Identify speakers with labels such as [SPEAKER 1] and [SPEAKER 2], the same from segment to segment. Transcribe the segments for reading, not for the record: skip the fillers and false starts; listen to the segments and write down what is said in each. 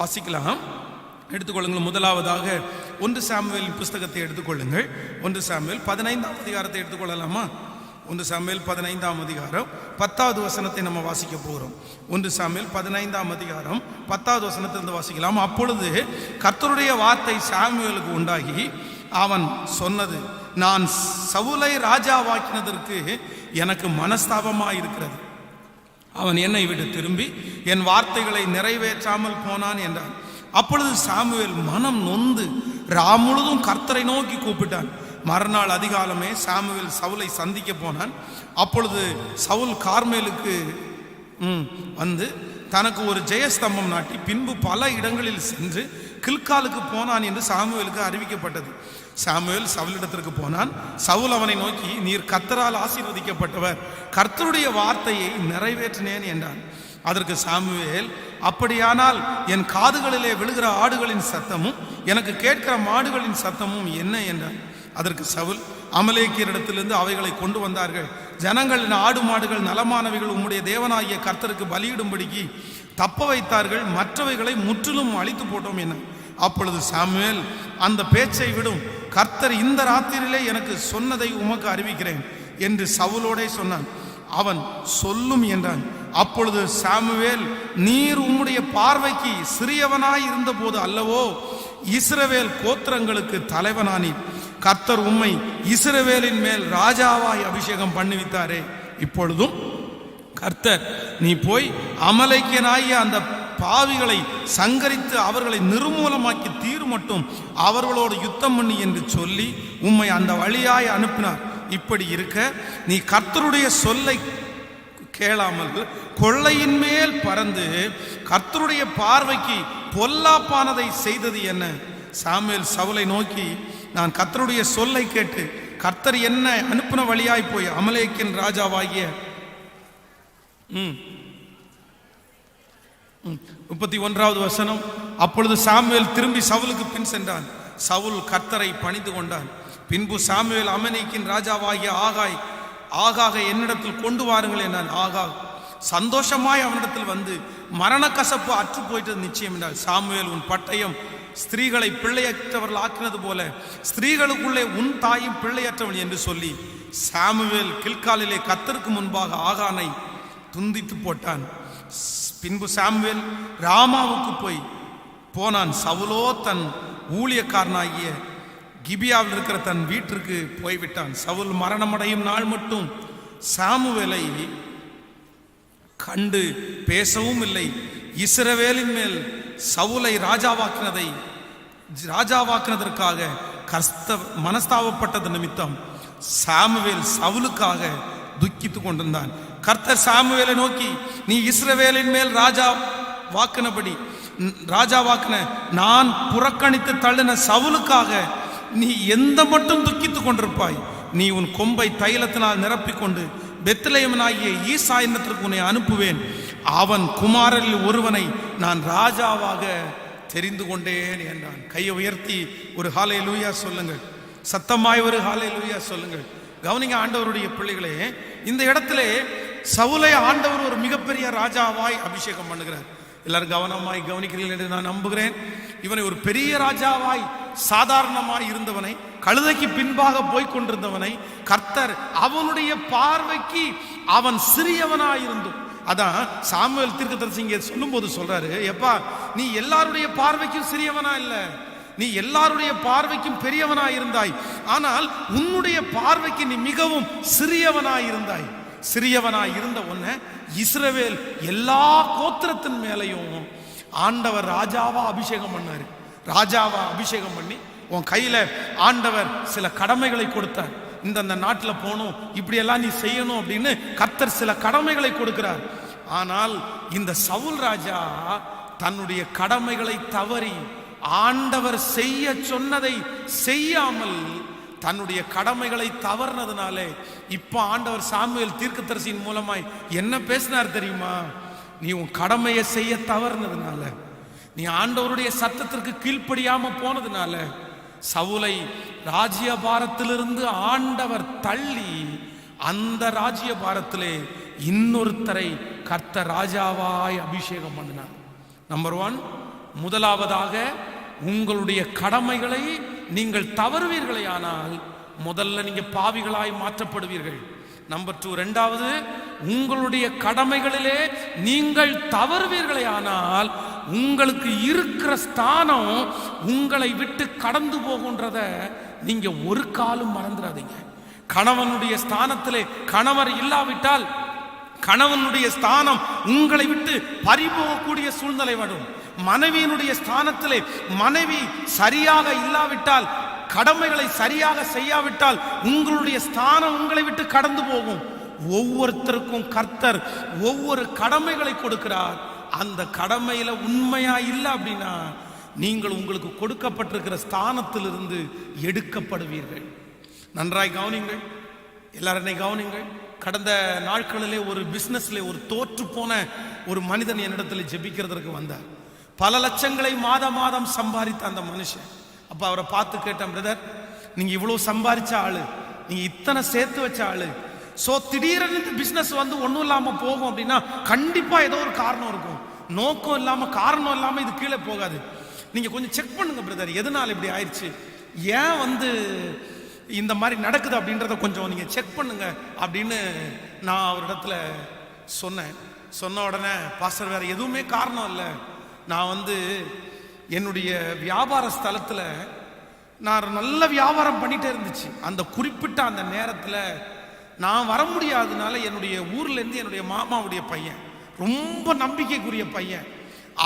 [SPEAKER 1] வாசிக்கலாம். எடுத்துக்கொள்ளுங்கள். முதலாவதாக 1 சாமுவேல் புஸ்தகத்தை எடுத்துக்கொள்ளுங்கள். 1 சாமுவேல் 15ஆம் அதிகாரத்தை எடுத்துக்கொள்ளலாமா? 1 சாமுவேல் 15ஆம் அதிகாரம் 10வது வசனத்தை நம்ம வாசிக்க போகிறோம். 1 சாமுவேல் 15ஆம் அதிகாரம் 10வது வசனத்திலிருந்து வாசிக்கலாம். அப்பொழுது கர்த்தருடைய வார்த்தை சாமுவேலுக்கு உண்டாகி அவன் சொன்னது, நான் சவுலை ராஜாவாக்கினதற்கு எனக்கு மனஸ்தாபமாக இருக்கிறது. அவன் என்னை விட்டு திரும்பி என் வார்த்தைகளை நிறைவேற்றாமல் போனான் என்றான். அப்பொழுது சாமுவேல் மனம் நொந்து முழுதும் கர்த்தரை நோக்கி கூப்பிட்டான். மறுநாள் அதிகாலமே சாமுவேல் சவுலை சந்திக்க போனான். அப்பொழுது சவுல் கார்மேலுக்கு வந்து தனக்கு ஒரு ஜெயஸ்தம்பம் நாட்டி பின்பு பல இடங்களில் சென்று கில்காலுக்கு போனான் என்று சாமுவேலுக்கு அறிவிக்கப்பட்டது. சாமுவேல் சவுலிடத்திற்கு போனான். சவுல் அவனை நோக்கி, நீர் கர்த்தரால் ஆசீர்வதிக்கப்பட்டவர், கர்த்தருடைய வார்த்தையை நிறைவேற்றினேன் என்றான். அதற்கு சாமுவேல், அப்படியானால் என் காதுகளிலே விழுகிற ஆடுகளின் சத்தமும் எனக்கு கேட்கிற மாடுகளின் சத்தமும் என்ன என்றான். அதற்கு சவுல், அமலேக்கியரிடத்திலிருந்து அவைகளை கொண்டு வந்தார்கள். ஜனங்களின் ஆடு மாடுகள் நலமானவைகள் உம்முடைய தேவனாகிய கர்த்தருக்கு பலியிடும்படிக்கு தப்ப வைத்தார்கள், மற்றவைகளை முற்றிலும் அழித்து போட்டோம் என்ன. அப்பொழுது சாமுவேல், அந்த பேச்சை விடும், கர்த்தர் இந்த ராத்திரியிலே எனக்கு சொன்னதை உமக்கு அறிவிக்கிறேன் என்று சவுலோடே சொன்னான். அவன் சொல்லும் என்றான். அப்பொழுது சாமுவேல், நீர் உம்முடைய பார்வைக்கு சிறியவனாய் இருந்த போது அல்லவோ இஸ்ரவேல் கோத்திரங்களுக்கு தலைவனானீர். கர்த்தர் உம்மை இஸ்ரவேலின் மேல் ராஜாவாய் அபிஷேகம் பண்ணுவித்தாரே. இப்பொழுதும் கர்த்தர், நீ போய் அமலேக்கியனாகிய அந்த பாவிகளை சங்கரித்து அவர்களை நிர்மூலமாக்கி தீர் மட்டும் அவர்களோடு யுத்தம் பண்ணி என்று சொல்லி உம்மை அந்த வழியாய் அனுப்பினார். இப்படி இருக்க நீ கர்த்தருடைய சொல்லை கேளாமல் கொள்ளையின் மேல் பறந்து கர்த்தருடைய பார்வைக்கு பொல்லாப்பானதை செய்தது என்ன? சாமுவேல் சவுலை நோக்கி, நான் கர்த்தருடைய சொல்லை கேட்டு கர்த்தர் என்ன அனுப்பின வழியாய் போய் அமலேக்கின் ராஜாவாகிய 31வது வசனம். அப்பொழுது சாமுவேல் திரும்பி சவுலுக்கு பின் சென்றான். சவுல் கர்த்தரை பணிந்து கொண்டான். பின்பு சாமுவேல் அமலேக்கின் ராஜாவாகிய ஆகாக என்னிடத்தில் கொண்டு வாருங்கள் என்றான். ஆகாக் சந்தோஷமாய் அவனிடத்தில் வந்து, மரண கசப்பு அற்று போயிட்டது நிச்சயம் என்றால். சாமுவேல், உன் பட்டயம் ஸ்திரீகளை பிள்ளையற்றவர்கள் ஆக்கினது போல ஸ்திரீகளுக்குள்ளே உன் தாயும் பிள்ளையற்றவள் என்று சொல்லி சாமுவேல் கில்காலிலே கர்த்தருக்கு முன்பாக ஆகானை துந்தித்து போட்டான். பின்பு சாமுவேல் ராமாவுக்கு போனான். சவுலோ தன் ஊழியக்காரனாகிய கிபியாவில் இருக்கிற தன் வீட்டிற்கு போய்விட்டான். சவுல் மரணமடையும் நாள் மட்டும் சாமுவேலை கண்டு பேசவும் இல்லை. இஸ்ரவேலின் மேல் சவுலை ராஜாவாக்கினதற்காக மனஸ்தாபப்பட்டது நிமித்தம் சாமுவேல் சவுலுக்காக துக்கித்து கொண்டிருந்தான். கர்த்தர் சாமுவேலை நோக்கி, நீ இஸ்ரவேலின் மேல் ராஜாவாக்கின நான் புறக்கணித்து தள்ளின சவுலுக்காக நீ எந்த மட்டும் துக்கித்துக் கொண்டிருப்பாய்? நீ உன் கொம்பை தைலத்தினால் நிரப்பிக்கொண்டு பெத்லெகேமாகிய ஈசாயினத்திற்கு உன்னை அனுப்புவேன். அவன் குமாரரில் ஒருவனை நான் ராஜாவாக தெரிந்து கொண்டேன் என்றான். கையை உயர்த்தி ஒரு ஹல்லேலூயா சொல்லுங்கள். சத்தமாய் ஒரு ஹல்லேலூயா சொல்லுங்கள். கவனிங்க ஆண்டவருடைய பிள்ளைகளே, இந்த இடத்திலே சவுலை ஆண்டவர் ஒரு மிகப்பெரிய ராஜாவாய் அபிஷேகம் பண்ணுகிறார். எல்லாரும் கவனமாய் கவனிக்கிறீர்கள் என்று நான் நம்புகிறேன். இவனை ஒரு பெரிய ராஜாவாய், சாதாரணமாய் இருந்தவனை, கழுதைக்கு பின்பாக போய்கொண்டிருந்தவனை கர்த்தர் அவனுடைய பார்வைக்கு அவன் சிறியவனாய் இருந்தும், அதான் சாமுவேல் தீர்க்கதரிசி இங்கே சொல்லும் போது சொல்றாரு, எப்பா நீ எல்லாருடைய பார்வைக்கும் சிறியவனா இல்ல, நீ எல்லாருடைய பார்வைக்கும் பெரியவனாய் இருந்தாய். ஆனால் உன்னுடைய பார்வைக்கு நீ மிகவும் சிறியவனாய் இருந்தாய். சிறியவனாய் இருந்த உன்னை இஸ்ரவேல் எல்லா கோத்திரத்தின் மேலையும் ஆண்டவர் ராஜாவா அபிஷேகம் பண்ணாரு. ராஜாவா அபிஷேகம் பண்ணி உன் கையில ஆண்டவர் சில கடமைகளை கொடுத்தார். இந்த நாட்டில் போகணும், இப்படியெல்லாம் நீ செய்யணும் அப்படின்னு கர்த்தர் சில கடமைகளை கொடுக்கிறார். ஆனால் இந்த சவுல் ராஜா தன்னுடைய கடமைகளை தவறி ஆண்டவர் செய்ய சொன்னதை செய்யாமல் தன்னுடைய கடமைகளை தவறினதுனாலே இப்ப ஆண்டவர் சாமுவேல் தீர்க்கதரிசியின் மூலமாய் என்ன பேசினார் தெரியுமா? நீ உன் கடமையை செய்ய தவறினதுனால, நீ ஆண்டவருடைய சத்தத்திற்கு கீழ்ப்படியாம போனதுனால சவுலை ராஜ்யபாரத்திலிருந்து ஆண்டவர் தள்ளி அந்த ராஜ்யபாரத்திலே இன்னொருத்தரை கர்த்தர் ராஜாவாய் அபிஷேகம் பண்ணினார். நம்பர் 1, முதலாவதாக உங்களுடைய கடமைகளை நீங்கள் தவறுவீர்களேயானால் முதல்ல நீங்க பாவிகளாய் மாற்றப்படுவீர்கள். நம்பர் 2, இரண்டாவது, உங்களுடைய கடமைகளிலே நீங்கள் தவறுவீர்களேயானால் உங்களுக்கு இருக்கிற ஸ்தானம் உங்களை விட்டு கடந்து போகின்றத நீங்க ஒரு காலம் மறந்துடாதீங்க. கணவனுடைய ஸ்தானத்திலே கணவர் இல்லாவிட்டால் கணவனுடைய ஸ்தானம் உங்களை விட்டு பறிபோகக்கூடிய சூழ்நிலை வரும். மனைவியினுடைய ஸ்தானத்திலே மனைவி சரியாக இல்லாவிட்டால், கடமைகளை சரியாக செய்யாவிட்டால் உங்களுடைய ஸ்தானம் உங்களை விட்டு கடந்து போகும். ஒவ்வொருத்தருக்கும் கர்த்தர் ஒவ்வொரு கடமைகளை கொடுக்கிறார். அந்த கடமையில உண்மையா இல்லை அப்படின்னா நீங்கள் உங்களுக்கு கொடுக்கப்பட்டிருக்கிற ஸ்தானத்திலிருந்து எடுக்கப்படுவீர்கள். நன்றாய் கவனிங்கள், எல்லாரும் கவனிங்கள். கடந்த நாட்களிலே ஒரு பிசினஸ்ல ஒரு தோற்று போன ஒரு மனிதன் என்னிடத்தில் ஜெபிக்கிறதுக்கு வந்தார். பல லட்சங்களை மாதம் சம்பாதித்த அந்த மனுஷன். அப்ப அவரை பார்த்து கேட்டேன், பிரதர், நீங்க இவ்வளவு சம்பாதிச்ச ஆளு, நீங்க இத்தனை சேர்த்து வச்ச ஆளு, சோ திடீரென இந்த பிசினஸ் வந்து ஒன்றும் இல்லாம போகும் அப்படின்னா கண்டிப்பா ஏதோ ஒரு காரணம் இருக்கும். நோக்கம் இல்லாம காரணம் இல்லாம இது கீழே போகாது. நீங்க கொஞ்சம் செக் பண்ணுங்க பிரதர், எதனால இப்படி ஆயிடுச்சு, ஏன் வந்து இந்த மாதிரி நடக்குது அப்படின்றத கொஞ்சம் நீங்க செக் பண்ணுங்க அப்படின்னு நான் அவரிடத்துல சொன்னேன். சொன்ன உடனே, பாஸ்டர் வேற எதுவுமே காரணம் இல்லை, நான் வந்து என்னுடைய வியாபார ஸ்தலத்துல நான் நல்ல வியாபாரம் பண்ணிட்டே இருந்துச்சு. அந்த குறிப்பிட்ட அந்த நேரத்தில் நான் வர முடியாததுனால என்னுடைய ஊர்ல இருந்து என்னுடைய மாமாவுடைய பையன், ரொம்ப நம்பிக்கைக்குரிய பையன்,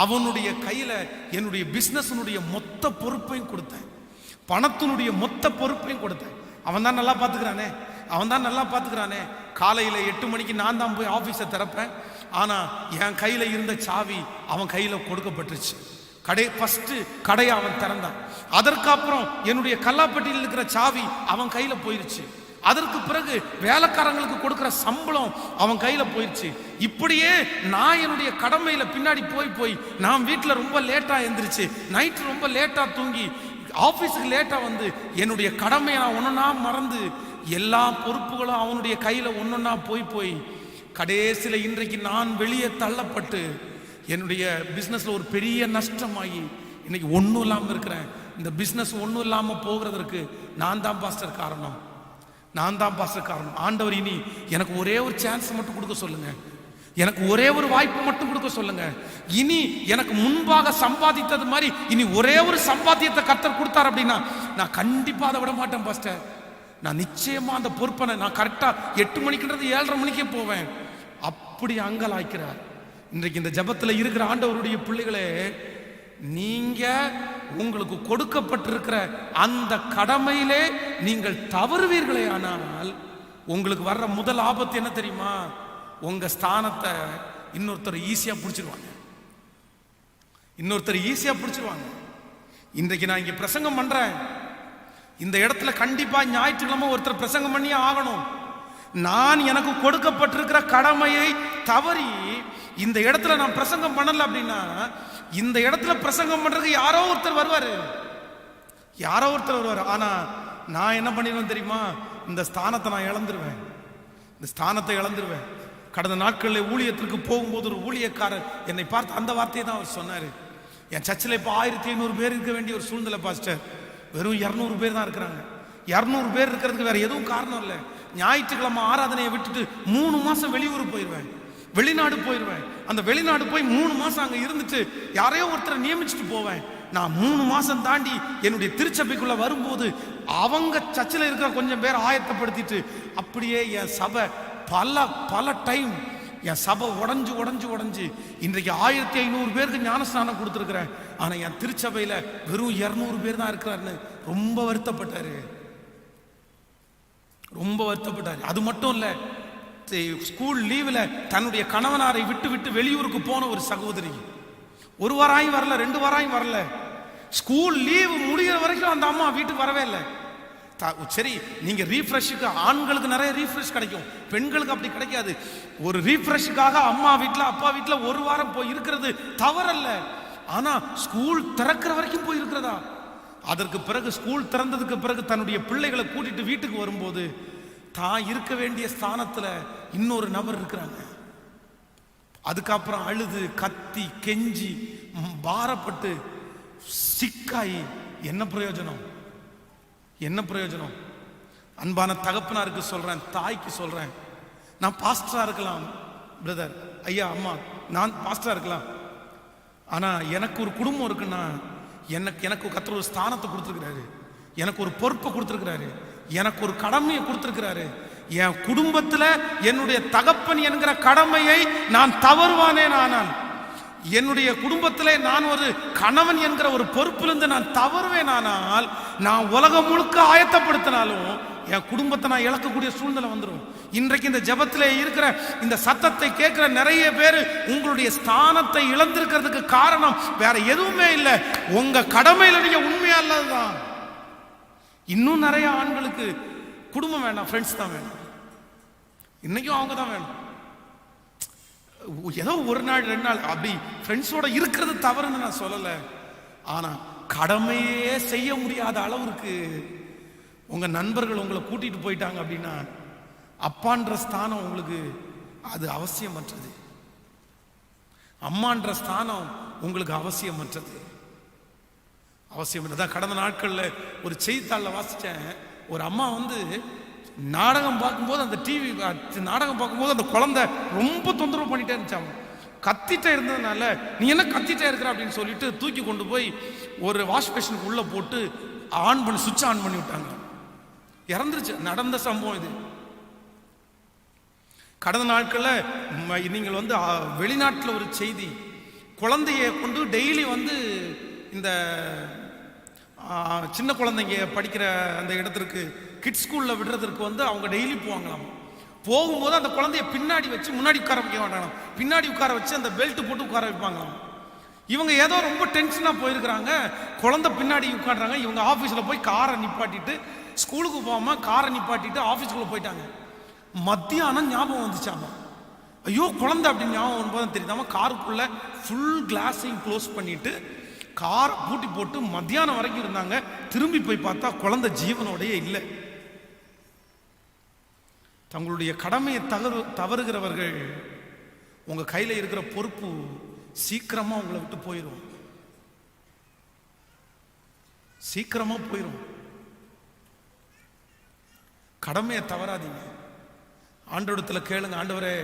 [SPEAKER 1] அவனுடைய கையில என்னுடைய பிசினஸினுடைய மொத்த பொறுப்பையும் கொடுத்தேன், பணத்தினுடைய மொத்த பொறுப்பையும் கொடுத்தேன். அவன் தான் நல்லா பார்த்துக்கிறானே. காலையில 8 மணிக்கு நான் தான் போய் ஆபீஸை திறப்பேன். ஆனா என் கையில இருந்த சாவி அவன் கையில கொடுக்கப்பட்டுருச்சு. ஃபர்ஸ்ட் கடையை அவன் திறந்தான். அதற்கப்புறம் என்னுடைய கல்லாப்பட்டியில் இருக்கிற சாவி அவன் கையில போயிருச்சு. அதற்கு பிறகு வேலைக்காரங்களுக்கு கொடுக்கிற சம்பளம் அவன் கையில போயிடுச்சு. இப்படியே நான் என்னுடைய கடமையில பின்னாடி போய் நான் வீட்டுல ரொம்ப லேட்டா எந்திரிச்சு, நைட் ரொம்ப லேட்டா தூங்கி, ஆபீஸுக்கு லேட்டா வந்து என்னுடைய கடமையை நான் ஒன்னொன்னா மறந்து எல்லா பொறுப்புகளும் அவனுடைய கையில ஒன்னொன்னா போய் கடைசியில இன்றைக்கு நான் வெளியே தள்ளப்பட்டு என்னுடைய பிசினஸ்ல ஒரு பெரிய நஷ்டமாகி இன்னைக்கு ஒன்றும் இல்லாம இருக்கிறேன். இந்த பிசினஸ் ஒன்றும் இல்லாம போகிறதற்கு நான் தான் பாஸ்டர் காரணம். ஆண்டவர் இனி எனக்கு ஒரே ஒரு சான்ஸ் மட்டும் கொடுக்க சொல்லுங்க, எனக்கு ஒரே ஒரு வாய்ப்பு மட்டும் கொடுக்க சொல்லுங்க. இனி எனக்கு முன்பாக சம்பாதித்தது மாதிரி இனி ஒரே ஒரு சம்பாத்தியத்தை கர்த்தர் கொடுத்தார் அப்படின்னா நான் கண்டிப்பா அதை விட மாட்டேன் பாஸ்டர். நான் நிச்சயமா அந்த பொறுப்பை நான் கரெக்டா 8 மணிக்குன்றது 7:30 மணிக்கே போவேன். அப்படி அங்கலாய்க்கிறார். இன்றைக்கு இந்த ஜபத்துல இருக்கிற ஆண்டவருடைய பிள்ளைகளே, நீங்க உங்களுக்கு கொடுக்கப்பட்டிருக்கிற அந்த கடமையிலே நீங்கள் தவறுவீர்களே ஆனால் உங்களுக்கு வர்ற முதல் ஆபத்து என்ன தெரியுமா? உங்க ஸ்தானத்தை இன்னொருத்தர் ஈஸியா பிடிச்சிருவாங்க. இன்றைக்கு நான் இங்க பிரசங்கம் பண்றேன், இந்த இடத்துல கண்டிப்பா ஞாயிற்றுக்கிழமை ஒருத்தர் பிரசங்கம் பண்ணியே ஆகணும். நான் எனக்கு கொடுக்கப்பட்டிருக்கிற கடமையை தவறி இந்த இடத்துல நான் பிரசங்கம் பண்ணல அப்படின்னா இந்த இடத்துல பிரசங்கம் பண்றதுக்கு யாரோ ஒருத்தர் வருவாரு. ஆனா நான் என்ன பண்ணிடுவேன் தெரியுமா? இந்த ஸ்தானத்தை நான் இழந்துருவேன். கடந்த நாட்களில் ஊழியத்திற்கு போகும்போது ஒரு ஊழியக்காரர் என்னை பார்த்து அந்த வார்த்தையை தான் அவர் சொன்னாரு. என் சர்ச்சில் இப்போ 1500 பேர் இருக்க வேண்டிய ஒரு சூழ்நிலை பாஸ்டர், வெறும் 200 பேர் தான் இருக்கிறாங்க. 200 பேர் இருக்கிறதுக்கு வேற எதுவும் காரணம் இல்லை. ஞாயிற்றுக்கிழமை ஆராதனையை விட்டுட்டு 3 மாசம் வெளிநாடு போயிடுவேன். அந்த வெளிநாடு போய் 3 மாசம் அங்க இருந்துட்டு யாரையோ ஒருத்தரை நியமிச்சுட்டு போவேன். நான் 3 மாசம் தாண்டி என்னுடைய திருச்சபைக்குள்ள வரும்போது அவங்க சர்ச்சில் இருக்கிற கொஞ்சம் பேர் ஆயத்தப்படுத்திட்டு அப்படியே என் சபை பல டைம் என் சபை உடஞ்சு இன்றைக்கு 1500 பேருக்கு ஞானஸ்நானம் கொடுத்துருக்கிறேன். ஆனா என் திருச்சபையில வெறும் 200 பேர் தான் இருக்கிறாருன்னு ரொம்ப வருத்தப்பட்டாரு. அது மட்டும் இல்ல, ஸ்கூல் லீவ்ல தன்னுடைய கணவனாரை விட்டு வெளியூருக்கு போன ஒரு சகோதரி 1 வாரம் வரல, 2 வாரம் வரல. ஸ்கூல் லீவ் முடிகிற வரைக்கும் அந்த அம்மா வீட்டுக்கு வரவே இல்லை. சரி, நீங்க ரீஃப்ரெஷ்க்கு ஆண்களுக்கு நிறைய ரீஃப்ரெஷ் கிடைக்கும், பெண்களுக்கு அப்படி கிடைக்காது. ஒரு ரீஃப்ரெஷ்க்காக அம்மா வீட்டுல அப்பா வீட்டுல 1 வாரம் போய் இருக்கிறது தவறல்ல. ஆனா ஸ்கூல் திறக்கிற வரைக்கும் போய் இருக்கிறதா? அதற்கு பிறகு ஸ்கூல் திறந்ததுக்கு பிறகு தன்னுடைய பிள்ளைகளை கூட்டிட்டு வீட்டுக்கு வரும்போது தான் இருக்க வேண்டிய ஸ்தானத்துல இன்னொரு நபர் இருக்கிறாங்க. அதுக்கப்புறம் அழுது கத்தி கெஞ்சி பாரப்பட்டு சிக்காயி என்ன பிரயோஜனம்? என்ன பிரயோஜனம்? அன்பான தகப்பனாருக்கு சொல்றேன், தாய்க்கு சொல்றேன், நான் பாஸ்டரா இருக்கலாம் பிரதர், ஐயா, அம்மா, நான் பாஸ்டரா இருக்கலாம். ஆனா எனக்கு ஒரு குடும்பம் இருக்குன்னா, எனக்கு கர்த்தர் ஒரு ஸ்தானத்தை கொடுத்துருக்கிறாரு, எனக்கு ஒரு பொறுப்பை கொடுத்துருக்கிறாரு, எனக்கு ஒரு கடமையை கொடுத்துருக்கிறாரு. என் குடும்பத்துல என்னுடைய தகப்பன் என்கிற கடமையை நான் தவறுவானேன், ஆனால் என்னுடைய குடும்பத்திலே நான் ஒரு கணவன் என்கிற ஒரு பொறுப்பிலிருந்து நான் தவறுவேன், ஆனால் நான் உலகம் முழுக்க ஆயத்தப்படுத்தினாலும் என் குடும்பத்தை நான் இழக்கக்கூடிய சூழ்நிலை வந்துடும். இன்றைக்கு இந்த ஜெபத்திலே இருக்கிற இந்த சத்தத்தை கேட்கிற நிறைய பேர் உங்களுடைய ஸ்தானத்தை இழந்திருக்கிறதுக்கு காரணம் வேற எதுவுமே இல்லை, உங்க கடமையில நீங்க உண்மையா இல்லாததான். இன்னும் நிறைய ஆண்களுக்கு குடும்பம் வேண்டாம், ஃப்ரெண்ட்ஸ் தான் வேணும். இன்னைக்கும் அவங்க தான் வேணும். ஏதோ ஒரு நாள் 2 நாள் அப்படி ஃப்ரெண்ட்ஸோட இருக்கிறது தவறுன்னு நான் சொல்லலை. ஆனா கடமையே செய்ய முடியாத அளவுக்கு உங்க நண்பர்கள் உங்களை கூட்டிட்டு போயிட்டாங்க அப்படின்னா அப்பான்ற ஸ்தானம் உங்களுக்கு அது அவசியமற்றது, அம்மான்ற ஸ்தானம் உங்களுக்கு அவசியமற்றது. அவசியம். கடந்த நாட்கள்ல ஒரு செய்தித்தாளில் வாசிச்சேன், ஒரு அம்மா நாடகம் பார்க்கும்போது, அந்த டிவி நாடகம் பார்க்கும்போது அந்த குழந்தை ரொம்ப தொந்தரவு பண்ணிட்டே இருந்துச்சாங்க. கத்திட்டே இருந்ததுனால நீ என்ன கத்திட்டே இருக்கிற அப்படின்னு சொல்லிட்டு தூக்கி கொண்டு போய் ஒரு வாஷ் பேஷனுக்கு உள்ள போட்டு சுவிட்ச் ஆன் பண்ணி விட்டாங்க. இறந்துருச்சு. நடந்த சம்பவம் இது. கடந்த நாட்களில் நீங்கள் வெளிநாட்டில் ஒரு செய்தி, குழந்தைய கொண்டு டெய்லி இந்த சின்ன குழந்தைங்க படிக்கிற அந்த இடத்திற்கு கிட்ஸ் ஸ்கூல்ல விடுறதுக்கு அவங்க டெய்லி போவாங்களாம். போகும்போது அந்த குழந்தைய பின்னாடி வச்சு, முன்னாடி உட்கார வைக்க மாட்டாங்களாம், பின்னாடி உட்கார வச்சு அந்த பெல்ட் போட்டு உட்கார வைப்பாங்களாம். இவங்க ஏதோ ரொம்ப டென்ஷனா போயிருக்கிறாங்க, குழந்தை பின்னாடி உட்காடுறாங்க. இவங்க ஆபீஸ்ல போய் காரை நிப்பாட்டிட்டு, ஸ்கூலுக்கு போகாம காரை நிப்பாட்டிட்டு ஆபீஸ்க்குள்ள போயிட்டாங்க. மத்தியானம் ஞாபகம் வந்துச்சாமா, ஐயோ குழந்தை அப்படின்னு ஞாபகம் வரும்போது தெரியாம காருக்குள்ள ஃபுல் கிளாஸையும் க்ளோஸ் பண்ணிட்டு காரை பூட்டி போட்டு மத்தியானம் வரைக்கும் இருந்தாங்க. திரும்பி போய் பார்த்தா குழந்தை ஜீவனோடைய இல்லை. தங்களுடைய கடமையை தவறுகிறவர்கள் உங்க கையில இருக்கிற பொறுப்பு சீக்கிரமா உங்களை விட்டு போயிடும், சீக்கிரமா போயிடும். கடமையை தவறாதீங்க. ஆண்டவரிடத்துல கேளுங்க, ஆண்டவரே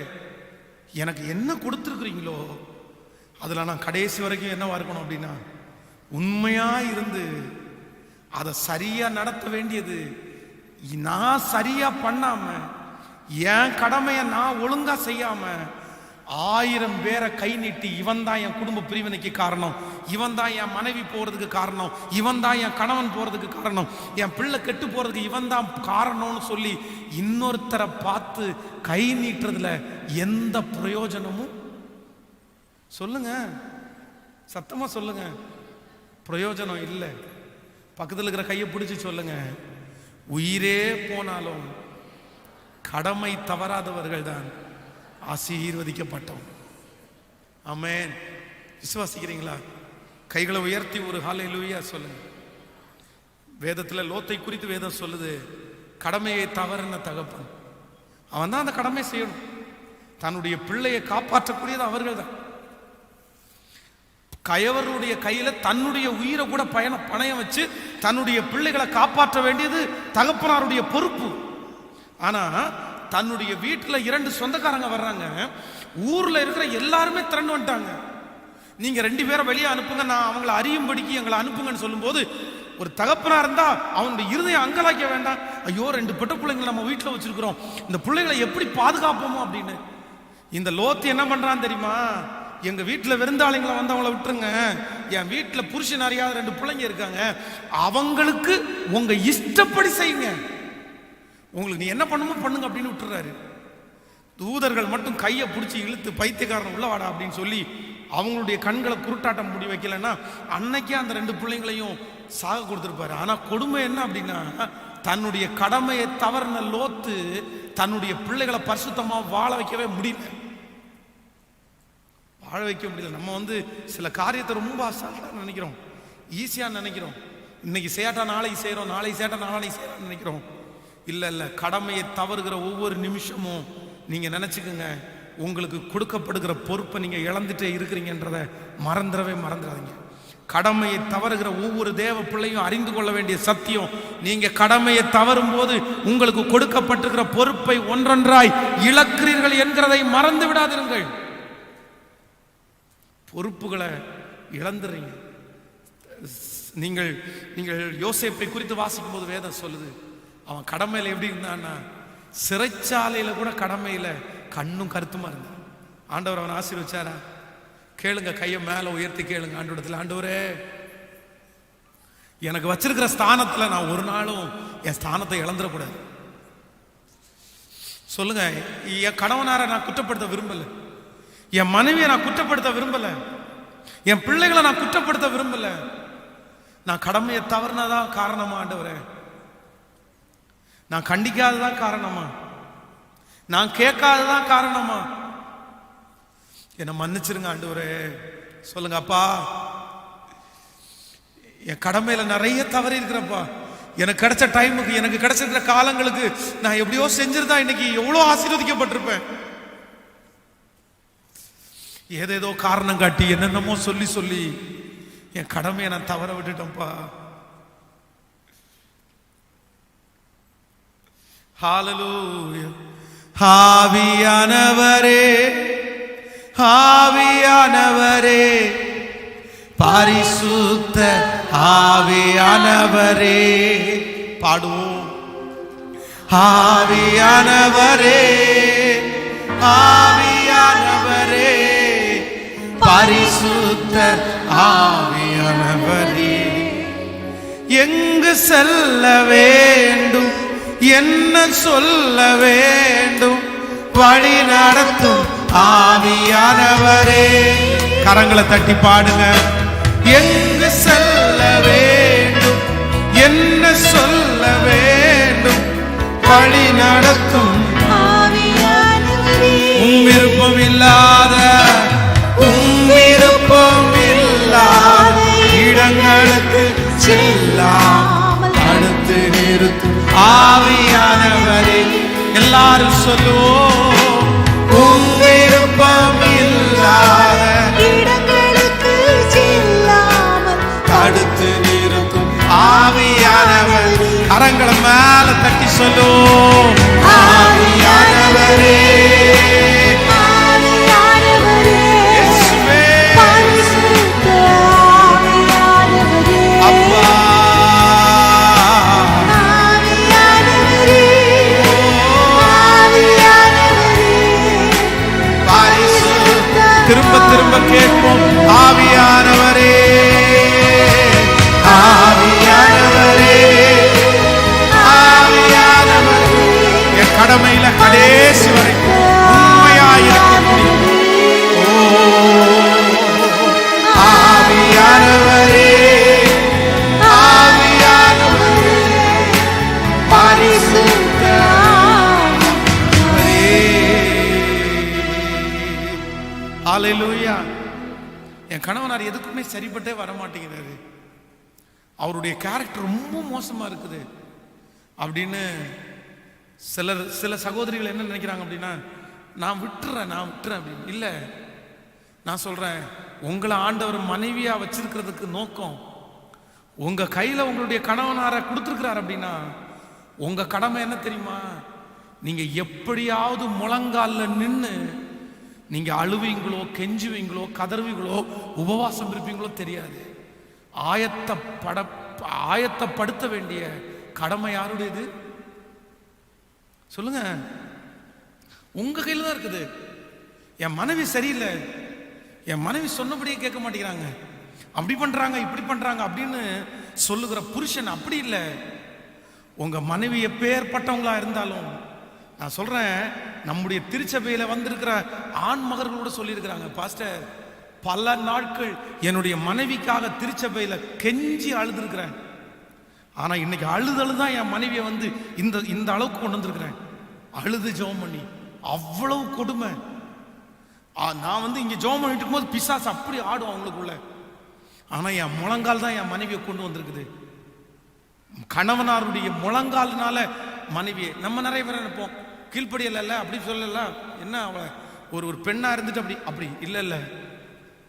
[SPEAKER 1] எனக்கு என்ன கொடுத்துருக்குறீங்களோ அதுல நான் கடைசி வரைக்கும் என்னவா இருக்கணும் அப்படின்னா உண்மையா இருந்து அதை சரியா நடத்த வேண்டியது. நான் சரியா பண்ணாம, என் கடமையை நான் ஒழுங்கா செய்யாம 1000 பேரை கை நீட்டி இவன் தான் என் குடும்ப பிரிவினைக்கு காரணம், இவன் தான் என் மனைவி போறதுக்கு காரணம், இவன் தான் என் கணவன் போறதுக்கு காரணம், என் பிள்ளை கெட்டு போறதுக்கு இவன் தான் காரணம்னு சொல்லி இன்னொருத்தரை பார்த்து கை நீட்டுறதுல எந்த பிரயோஜனமும் சொல்லுங்க, சத்தமா சொல்லுங்க, பிரயோஜனம் இல்லை. பக்கத்தில் இருக்கிற கையை பிடிச்சி சொல்லுங்க, உயிரே போனாலும் கடமை தவறாதவர்கள் தான் ஆசீர்வதிக்கப்பட்டோம். ஆமென். விசுவாசிக்கிறீங்களா? கைகளை உயர்த்தி ஒரு ஹல்லேலூயா சொல்லுங்க. வேதத்தில் லோத்தை குறித்து வேதம் சொல்லுது, கடமையை தவறுன தகப்பன் அவன் தான் அந்த கடமை செய்யணும். தன்னுடைய பிள்ளையை காப்பாற்றக்கூடியது அவர்கள் தான். கயவருடைய கையில தன்னுடைய உயிரை கூட பணயம் வச்சு தன்னுடைய பிள்ளைகளை காப்பாற்ற வேண்டியது தகப்பனாருடைய பொறுப்பு. ஆனா தன்னுடைய வீட்டுல 2 சொந்தக்காரங்க வர்றாங்க, ஊர்ல இருக்கிற எல்லாருமே திரண்டு வந்துட்டாங்க. நீங்க 2 பேரை வெளியே அனுப்புங்க, நான் அவங்களை அறியும்படிக்கு எங்களை அனுப்புங்கன்னு சொல்லும் போது ஒரு தகப்பனா இருந்தா அவனுடைய இருதயம் அங்கலாக்க வேண்டாம், ஐயோ 2 பெட்ட பிள்ளைங்களை நம்ம வீட்டுல வச்சிருக்கிறோம், இந்த பிள்ளைகளை எப்படி பாதுகாப்போமோ அப்படின்னு. இந்த லோத்து என்ன பண்றான் தெரியுமா? எங்க வீட்டுல விருந்தாளிங்களை அவங்கள விட்டுருங்க, என் வீட்டுல புருஷன் அறியாத 2 பிள்ளைங்க இருக்காங்க, அவங்களுக்கு உங்க இஷ்டப்படி செய்யுங்க, உங்களுக்கு நீ என்ன பண்ணுமோ பண்ணுங்க அப்படின்னு விட்டுறாரு. தூதர்கள் மட்டும் கையை பிடிச்சி இழுத்து பைத்தியக்காரன் உள்ள வாடா அப்படின்னு சொல்லி அவங்களுடைய கண்களை குருட்டாட்டம் முடி வைக்கலன்னா அன்னைக்கே அந்த 2 பிள்ளைங்களையும் சாக கொடுத்துருப்பாரு. ஆனா கொடுமை என்ன அப்படின்னா, தன்னுடைய கடமையை தவறுன லோத்து தன்னுடைய பிள்ளைகளை பரிசுத்தமா வாழ வைக்கவே முடியல, வாழ வைக்க முடியல. நம்ம சில காரியத்தை ரொம்ப அசால்ட்டா நினைக்கிறோம், ஈஸியா நினைக்கிறோம். இன்னைக்கு சேட்டா நாளைக்கு செய்யறோம், நாளைக்கு சேட்டா நாளைக்கு செய்யறோம் நினைக்கிறோம். இல்ல இல்ல, கடமையை தவறுகிற ஒவ்வொரு நிமிஷமும் நீங்க நினைச்சுக்குங்க, உங்களுக்கு கொடுக்கப்படுகிற பொறுப்பை நீங்க இழந்துட்டே இருக்கிறீங்கன்றதை மறந்துடாதீங்க. கடமையை தவறுகிற ஒவ்வொரு தேவ பிள்ளையும் அறிந்து கொள்ள வேண்டிய சத்தியம், நீங்க கடமையை தவறும் போது உங்களுக்கு கொடுக்கப்பட்டிருக்கிற பொறுப்பை ஒன்றொன்றாய் இழக்கிறீர்கள் என்கிறதை மறந்து விடாதீர்கள். பொறுப்புகளை இழந்துறீங்க. நீங்கள் நீங்கள் யோசேப்பை குறித்து வாசிக்கும் போது வேதம் சொல்லுது, அவன் கடமையில எப்படி இருந்தான்னா, சிறைச்சாலையில கூட கடமையில கண்ணும் கருத்துமா இருந்தான். ஆண்டவர் அவன் ஆசீர்வதிச்சாரா? கேளுங்க, கையை மேல உயர்த்தி கேளுங்க ஆண்டவரிடத்துல, ஆண்டவரே எனக்கு வச்சிருக்கிற ஸ்தானத்துல நான் ஒரு நாளும் என் ஸ்தானத்தை இழந்துடக்கூடாது. சொல்லுங்க, என் கணவனாரை நான் குற்றப்படுத்த விரும்பல, என் மனைவியை நான் குற்றப்படுத்த விரும்பல, என் பிள்ளைகளை நான் குற்றப்படுத்த விரும்பல. நான் கடமையை தவறுனதான் காரணமா ஆண்டவரே? நான் கண்டிக்காததான் காரணமா? நான் கேட்காததான் காரணமா? என்னை மன்னிச்சிருங்க ஆண்டவரே. சொல்லுங்க, அப்பா என் கடமையில நிறைய தவறி இருக்கிறப்பா. எனக்கு கிடைச்ச டைமுக்கு, எனக்கு கிடைச்சிருக்கிற காலங்களுக்கு நான் எப்படியோ செஞ்சிருந்தா இன்னைக்கு எவ்வளோ ஆசீர்வதிக்கப்பட்டிருப்பேன். ஏதேதோ காரணம் காட்டி என்னென்னமோ சொல்லி சொல்லி என் கடமையை நான் தவற விட்டுட்டேன்ப்பா. ஹல்லேலூயா. ஆவியானவரே, ஆவியானவரே, பரிசுத்த ஆவியானவரே, பாடுவோம். ஆவியானவரே, ஆவியானவரே, பரிசுத்த ஆவியானவரே, எங்கு செல்ல வேண்டும், என்ன சொல்ல வேண்டும், வழி நடத்தும் ஆவியானவரே. கரங்களை தட்டி பாடுங்க. எங்கு செல்ல வேண்டும், என்ன சொல்ல வேண்டும், வழி நடத்தும் ஆவியானவரே. உம் விருப்பம் இல்லாத, உம் விருப்பம் இல்லாத இடங்களுக்கு செல்லாமல் தடுத்து நிறுத்தும் ஆவியானவரே. எல்லாரும் சொல்லுவோம், உம் விருப்பம் இல்லாத இடங்களுக்கு செல்லாமல் தடுத்து நிறுத்தும் ஆவியானவர். கரங்களை மேல தட்டி சொல்லுவோம், ஆவியானவரே, ஆவியானவரே, இயேசுவே, பரிசுத்த ஆவியானவரே, அப்பா திரும்ப திரும்ப கேட்போம். ஆவியானவரே, ஆவியானவரே, ஆவியானவரே, என் கடமையில கடைசி வரைக்கும் உண்மையாயிருக்கக்கூடிய ஆவியானவரே, ஆவியானவரே, பரிசுத்த ஹல்லேலூயா. என் கணவனார் எதுக்குமே சரிப்பட்டே வர மாட்டேங்கிறாரு, அவருடைய கேரக்டர் ரொம்ப மோசமா இருக்குது அப்படின்னு சில சகோதரிகள் என்ன நினைக்கிறாங்க அப்படின்னா, நான் விட்டுறேன் அப்படின்னு. இல்லை, நான் சொல்றேன், உங்களை ஆண்டவர் மனைவியா வச்சிருக்கிறதுக்கு நோக்கம், உங்க கையில உங்களுடைய கணவனாரை கொடுத்துருக்கிறார் அப்படின்னா உங்க கடமை என்ன தெரியுமா? நீங்க எப்படியாவது முழங்கால நின்று நீங்க அழுவீங்களோ, கெஞ்சுவீங்களோ, கதறுவீங்களோ, உபவாசம் இருப்பீங்களோ தெரியாது, ஆயத்தப்படுத்த வேண்டிய கடமை யாருடையது? சொல்லுங்க, உங்க கையில தான் இருக்குது. என் மனைவி சரியில்லை, என் மனைவி சொன்னபடியே கேட்க மாட்டேங்கிறாங்க, அப்படி பண்றாங்க, இப்படி பண்றாங்க அப்படின்னு சொல்லுகிற புருஷன் அப்படி இல்லை. உங்க மனைவி எப்பேற்பட்டவங்களா இருந்தாலும், நான் சொல்றேன், நம்முடைய திருச்சபையில வந்திருக்கிற ஆண் மகர்களோட சொல்லியிருக்கிறாங்க, பாஸ்டர் பல நாட்கள் என்னுடைய மனைவிக்காக திருச்சபையில கெஞ்சி அழுதுருக்கிறேன், ஆனா இன்னைக்கு அழுதழுதான் என் மனைவியை வந்து இந்த அளவுக்கு கொண்டு வந்திருக்கிறேன். அழுது ஜெபம் பண்ணி, அவ்வளவு கொடுமை. நான் வந்து இங்க ஜெபம் பண்ணிட்டு இருக்கும்போது பிசாசு அப்படி ஆடும் அவங்களுக்குள்ள. ஆனா என் முழங்கால் தான் என் மனைவியை கொண்டு வந்திருக்குது. கணவனாருடைய முழங்கால்னால மனைவியை நம்ம நிறைய பேர் நினைப்போம், கீழ்ப்படியல அப்படி சொல்லல, என்ன அவளை ஒரு பெண்ணா இருந்துட்டு அப்படி அப்படி இல்ல இல்ல,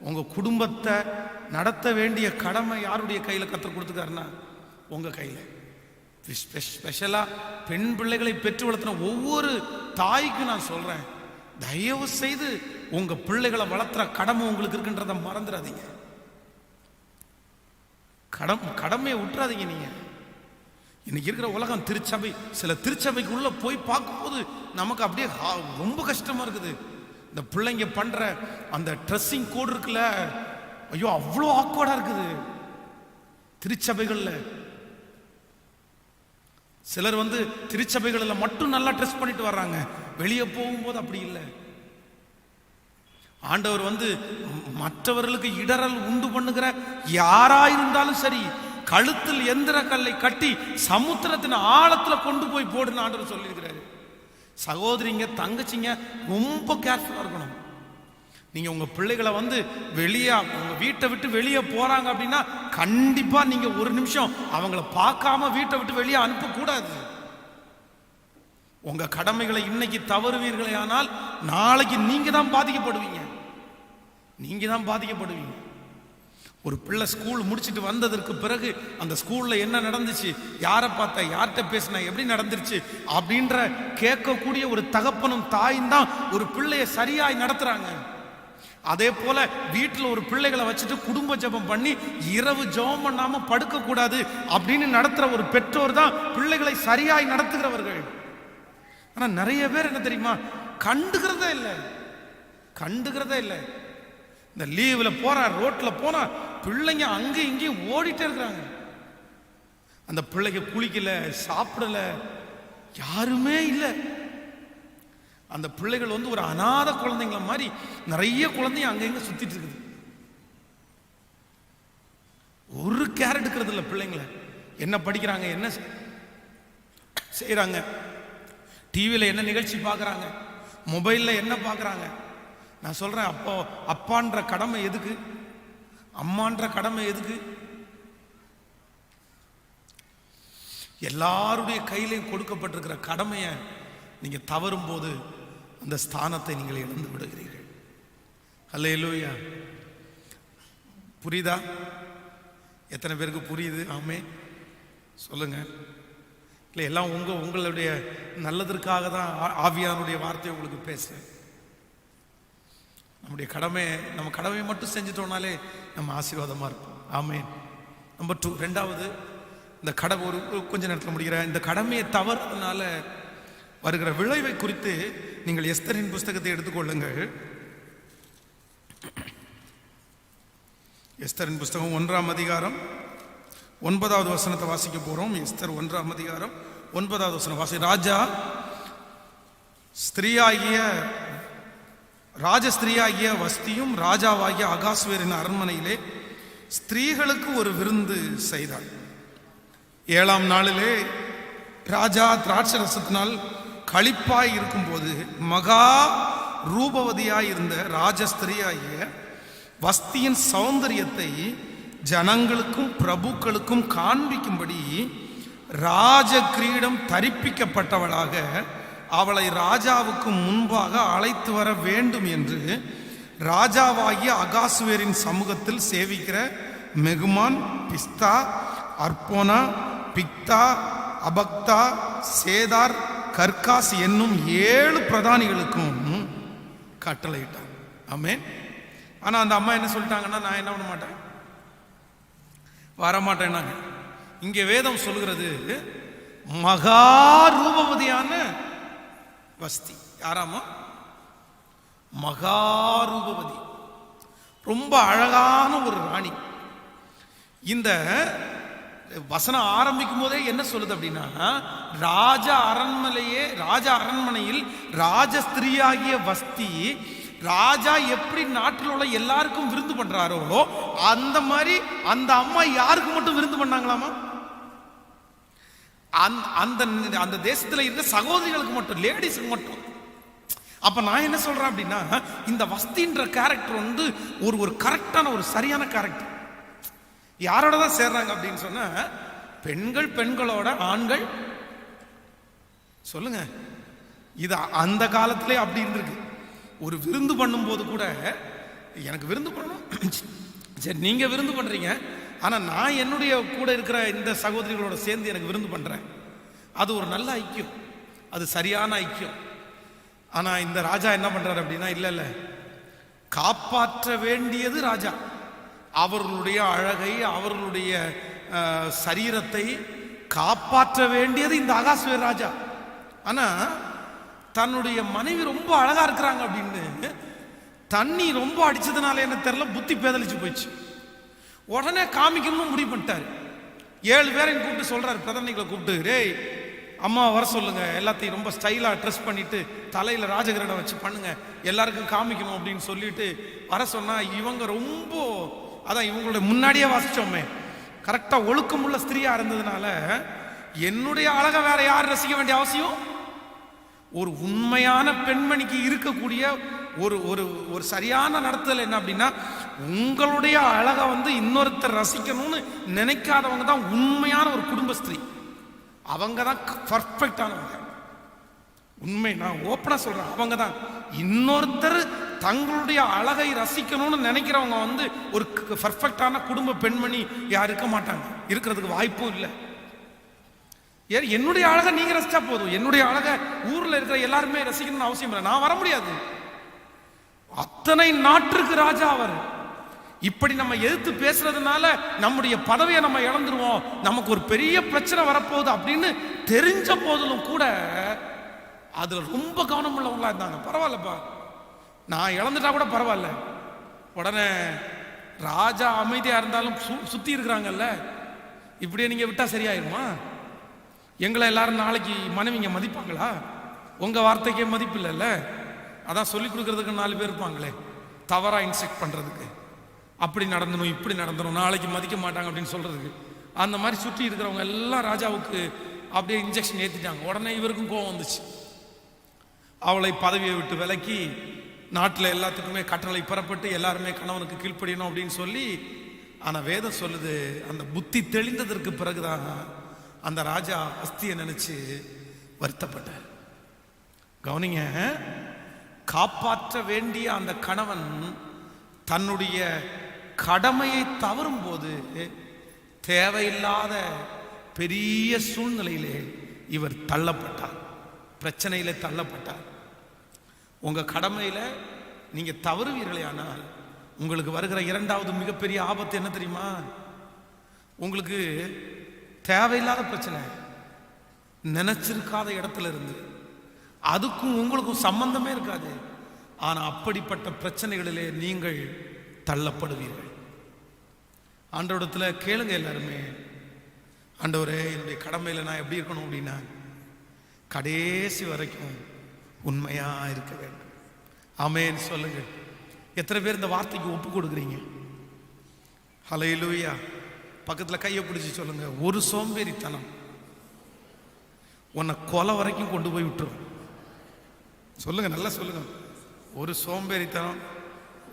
[SPEAKER 1] உங்க குடும்பத்தை நடத்த வேண்டிய கடமை யாருடைய கையில கத்தர் கொடுத்துக்காருன்னா உங்க கையில. ஸ்பெஷலா பெண் பிள்ளைகளை பெற்று வளர்த்தின ஒவ்வொரு தாய்க்கும் நான் சொல்றேன், தயவு செய்து உங்க பிள்ளைகளை வளர்த்துற கடமை உங்களுக்கு இருக்குன்றத மறந்துடாதீங்க. கடமையை விட்டுறாதீங்க. நீங்க இன்னைக்கு இருக்கிற உலகம் திருச்சபை, சில திருச்சபைக்குள்ள போய் பார்க்கும்போது நமக்கு அப்படியே ரொம்ப கஷ்டமா இருக்குது. இந்த பிள்ளைங்க பண்ற அந்த ட்ரெஸ்ஸிங் கோட் இருக்குல்ல, ஐயோ அவ்வளோ ஆக்வர்டா இருக்குது திருச்சபைகள்ல. சிலர் திருச்சபைகளில் மட்டும் நல்லா ட்ரெஸ் பண்ணிட்டு வர்றாங்க, வெளியே போகும்போது அப்படி இல்லை. ஆண்டவர் மற்றவர்களுக்கு இடரல் உண்டு பண்ணுகிற யாரா இருந்தாலும் சரி, கழுத்தில் எந்திர கல்லை கட்டி சமுத்திரத்தின் ஆழத்துல கொண்டு போய் போடுன்னு ஆண்டவர் சொல்லியிருக்கிறாரு. சகோதரிங்க தங்கச்சிங்க ரொம்ப கேர்ஃபுல்லா இருக்கணும். நீங்க உங்க பிள்ளைகளை வெளியே, உங்க வீட்டை விட்டு வெளியே போறாங்க அப்படின்னா கண்டிப்பா நீங்க ஒரு நிமிஷம் அவங்கள பார்க்காம வீட்டை விட்டு வெளியே அனுப்ப கூடாது. உங்க கடமைகளை இன்னைக்கு தவறுவீர்களே ஆனால் நாளைக்கு நீங்க தான் பாதிக்கப்படுவீங்க. ஒரு பிள்ளை ஸ்கூல் முடிச்சுட்டு வந்ததற்கு பிறகு அந்த ஸ்கூல்ல என்ன நடந்துச்சு, யாரை பார்த்த, யார்கிட்ட பேசின, எப்படி நடந்துருச்சு அப்படின்ற கேட்கக்கூடிய ஒரு தகப்பனும் தாயும் தான் ஒரு பிள்ளைய சரியாய் நடத்துறாங்க. அதே போல வீட்டில் ஒரு பிள்ளைகளை வச்சுட்டு குடும்ப ஜெபம் பண்ணி இரவு ஜெபம் பண்ணாம படுக்க கூடாது அப்படின்னு நடத்துற ஒரு பெற்றோர் தான் பிள்ளைகளை சரியாய் நடத்துகிறவர்கள். ஆனா நிறைய பேர் என்ன தெரியுமா, கண்டுகிறதே இல்லை. இந்த லீவ்ல போற ரோட்ல போனா பிள்ளைங்க அங்க இங்கேயும் ஓடிட்டே இருக்கிறாங்க. அந்த பிள்ளைங்க குளிக்கல, சாப்பிடல, யாருமே இல்லை. அந்த பிள்ளைகள் ஒரு அநாத குழந்தைங்கள மாதிரி நிறைய குழந்தைங்க அங்க இங்க சுத்திட்டு இருக்குது. ஒரு கேர் எடுக்கிறது இல்லை பிள்ளைங்கள. என்ன படிக்கிறாங்க, என்ன செய்யறாங்க, டிவியில் என்ன நிகழ்ச்சி பார்க்குறாங்க, மொபைலில் என்ன பார்க்குறாங்க. நான் சொல்கிறேன், அப்பான்ற கடமை எதுக்கு, அம்மான்ற கடமை எதுக்கு? எல்லாருடைய கையிலையும் கொடுக்கப்பட்டிருக்கிற கடமையை நீங்கள் தவறும் போது அந்த ஸ்தானத்தை நீங்கள் இழந்து விடுகிறீர்கள். அல்லேலூயா. புரியுதா? எத்தனை பேருக்கு புரியுது? ஆமே சொல்லுங்க. இல்லை, எல்லாம் உங்களுடைய நல்லதற்காக தான் ஆவியானுடைய வார்த்தையை உங்களுக்கு பேசுறேன். நம்ம கடமையை மட்டும் செஞ்சுட்டோம்னாலே நம்ம ஆசீர்வாதமா இருக்கும். ஆமேன். நம்பர் 2, ரெண்டாவது, இந்த கடமை ஒரு கொஞ்ச நேரத்தில் முடிகிற இந்த கடமையை தவறுறதுனால வருகிற விளைவை குறித்து நீங்கள் எஸ்தரின் புஸ்தகத்தை எடுத்துக்கொள்ளுங்கள். எஸ்தரின் புஸ்தகம் 1ஆம் அதிகாரம் 9வது வசனத்தை வாசிக்க போறோம். எஸ்தர் 1ஆம் அதிகாரம் 9வது வசனம் வாசி. ராஜஸ்திரியாகிய வஸ்தியும் ராஜாவாகிய அகாஸ்வேரின் அரண்மனையிலே ஸ்திரீகளுக்கு ஒரு விருந்து செய்தாள். 7ஆம் நாளிலே ராஜா திராட்சரசத்தினால் களிப்பாய் இருக்கும்போது மகா ரூபவதியாய் இருந்த ராஜஸ்திரியாகிய வஸ்தியின் சௌந்தரியத்தை ஜனங்களுக்கும் பிரபுக்களுக்கும் காண்பிக்கும்படி ராஜ கிரீடம் தரிப்பிக்கப்பட்டவளாக அவளை ராஜாவுக்கு முன்பாக அழைத்து வர வேண்டும் என்று ராஜாவாகிய அகாஸ்வேரின் சமூகத்தில் சேவிக்கிற மெகுமான், பிஸ்தா, அர்போனா, பிக்தா, அபக்தா, சேதார், கர்காஸ் என்னும் 7 பிரதானிகளுக்கும் கட்டளையிட்டான். ஆமென். ஆனா அந்த அம்மா என்ன சொல்லிட்டாங்கன்னா, நான் என்ன பண்ண மாட்டேன், வரமாட்டேன்னாங்க. இங்கே வேதம் சொல்கிறது மகா ரூபவதியான வஸ்தி. யாராமா? மகா ரூபவதி, ரொம்ப அழகான ஒரு ராணி. இந்த வசனம் ஆரம்பிக்கும் போதே என்ன சொல்லுது அப்படின்னா, ராஜ அரண்மனையில் ராஜஸ்திரியாகிய வஸ்தி, ராஜா எப்படி நாட்டில் உள்ள எல்லாருக்கும் விருந்து பண்றாரோ அந்த மாதிரி அந்த அம்மா யாருக்கு மட்டும் விருந்து பண்ணாங்களாமா? அந்த தேசத்துல இருந்த சகோதரிகளுக்கு மட்டும், லேடிஸுக்கு மட்டும். அப்ப நான் என்ன சொல்றேன் அப்படின்னா, இந்த வஸ்தின்ற கேரக்டர் ஒரு கரெக்டான ஒரு சரியான கேரக்டர். யாரோட தான் சேர்றாங்க அப்படின்னு சொன்னா, பெண்களோட, ஆண்கள். சொல்லுங்க, இது அந்த காலத்திலே அப்படி இருந்திருக்கு. ஒரு விருந்து பண்ணும்போது கூட எனக்கு விருந்து பண்ணணும், சரி நீங்க விருந்து பண்றீங்க, ஆனா நான் என்னுடைய கூட இருக்கிற இந்த சகோதரிகளோட சேர்ந்து எனக்கு விருந்து பண்றேன். அது ஒரு நல்ல ஐக்கியம், அது சரியான ஐக்கியம். ஆனா இந்த ராஜா என்ன பண்றாரு அப்படின்னா, இல்ல இல்ல, காப்பாற்ற வேண்டியது ராஜா. அவர்களுடைய அழகை, அவர்களுடைய சரீரத்தை காப்பாற்ற வேண்டியது இந்த அகாஸ்வேர் ராஜா. ஆனா தன்னுடைய மனைவி ரொம்ப அழகா இருக்கிறாங்க அப்படின்னு தண்ணி ரொம்ப அடிச்சதுனால என்ன தெரியல, புத்தி பேதலிச்சு போயிடுச்சு. உடனே காமிக்கணும்னு முடிவு பண்ணிட்டாரு. 7 பேரையும் கூப்பிட்டு சொல்றாரு, பிரதனைகளை கூப்பிட்டு, ரேய் அம்மா வர சொல்லுங்க, எல்லாத்தையும் ரொம்ப ஸ்டைலா ட்ரெஸ் பண்ணிட்டு தலையில ராஜகிரடம் வச்சு பண்ணுங்க, எல்லாருக்கும் காமிக்கணும் அப்படின்னு சொல்லிட்டு வர சொன்னா, இவங்க ரொம்ப அதான் இவங்களுடைய முன்னாடியே வாசிச்சோமே, கரெக்டா ஒழுக்கமுள்ள ஸ்திரியா இருந்ததுனால என்னுடைய அழகை வேற யார் ரசிக்க வேண்டிய அவசியம்? ஒரு உண்மையான பெண்மணிக்கு இருக்கக்கூடிய ஒரு ஒரு ஒரு சரியான நடத்துதல் என்ன அப்படின்னா, உங்களுடைய அழகை இன்னொருத்தர் ரசிக்கணும்னு நினைக்காதவங்க தான் உண்மையான ஒரு குடும்ப ஸ்திரீ. அவங்க தான் பர்ஃபெக்டானவங்க. உண்மை, நான் ஓப்பனா சொல்றேன், அவங்க தான். இன்னொருத்தர் தங்களுடைய அழகை ரசிக்கணும்னு நினைக்கிறவங்க ஒரு பர்ஃபெக்டான குடும்ப பெண்மணி யார் இருக்க மாட்டாங்க, இருக்கிறதுக்கு வாய்ப்பும் இல்லை. என்னுடைய அழகை நீங்க ரசிச்சா போதும், என்னுடைய அழகை ஊர்ல இருக்கிற எல்லாருமே ரசிக்கணும்னு அவசியம் இல்லை, நான் வர முடியாது. அத்தனை நாட்டிற்கு ராஜா அவர். இப்படி நம்ம எதிர்த்து பேசுறதுனால நம்முடைய பதவியை நம்ம இழந்துருவோம், நமக்கு ஒரு பெரிய பிரச்சனை வரப்போகுது அப்படின்னு தெரிஞ்ச போதிலும் கூட அதுல ரொம்ப கவனம் உள்ளவங்களா இருந்தாங்க. பரவாயில்லப்பா, நான் இழந்துட்டா கூட பரவாயில்ல. உடனே ராஜா அமைதியா இருந்தாலும் சுத்தி இருக்கிறாங்கல்ல, இப்படியே நீங்க விட்டா சரியாயிருமா? எங்களை எல்லாரும் நாளைக்கு மனைவிங்க மதிப்பாங்களா? உங்க வார்த்தைக்கே மதிப்பு இல்லைல்ல. அதான் சொல்லிக் கொடுக்கறதுக்கு 4 பேர் இருப்பாங்களே, தவறா இன்ஸ்ட்ரக்ட் பண்றதுக்கு, அப்படி நடந்தணும் இப்படி நடந்தணும், நாளைக்கு மதிக்க மாட்டாங்க அப்படின்னு சொல்றதுக்கு. அந்த மாதிரி சுற்றி இருக்கிறவங்க எல்லாம் ராஜாவுக்கு அப்படியே இன்ஜெக்ஷன் ஏற்றிட்டாங்க. உடனே இவருக்கும் கோவம் வந்துச்சு. அவளை பதவியை விட்டு விலக்கி நாட்டில் எல்லாத்துக்குமே கட்டளை பெறப்பட்டு எல்லாருமே கணவனுக்கு கீழ்ப்படியணும் அப்படின்னு சொல்லி. ஆனால் வேதம் சொல்லுது, அந்த புத்தி தெளிந்ததற்கு பிறகுதான் அந்த ராஜா அஸ்தியை நினைச்சு வருத்தப்பட்டார். கவனிங்க, காப்பாற்ற வேண்டிய அந்த கணவன் தன்னுடைய கடமையை தவறும் போது தேவையில்லாத பெரிய சூழ்நிலையிலே இவர் தள்ளப்பட்டார், பிரச்சனையில தள்ளப்பட்டார். உங்க கடமையில நீங்க தவறுவீர்களே ஆனால் உங்களுக்கு வருகிற 2வது மிகப்பெரிய ஆபத்து என்ன தெரியுமா? உங்களுக்கு தேவையில்லாத பிரச்சனை, நினைச்சிருக்காத இடத்துல இருந்து, அதுக்கும் உங்களுக்கும் சம்பந்தமே இருக்காது. ஆனா அப்படிப்பட்ட பிரச்சனைகளிலே நீங்கள் தள்ளப்படுவீர்கள். ஆண்டவரிடத்துல கேளுங்க எல்லாருமே, ஆண்டவரே என்னுடைய கடமையில நான் எப்படி இருக்கணும் அப்படின்னா, கடைசி வரைக்கும் உண்மையா இருக்க வேண்டும். ஆமென் சொல்லுங்க. எத்தனை பேர் இந்த வார்த்தைக்கு ஒப்பு கொடுக்குறீங்க? ஹல்லேலூயா. பக்கத்துல கையை பிடிச்சி சொல்லுங்க, ஒரு சோம்பேறித்தனம் உன்னை கொலை வரைக்கும் கொண்டு போய் விட்டுரும். சொல்லுங்க, நல்லா சொல்லுங்க. ஒரு சோம்பேறித்தனம்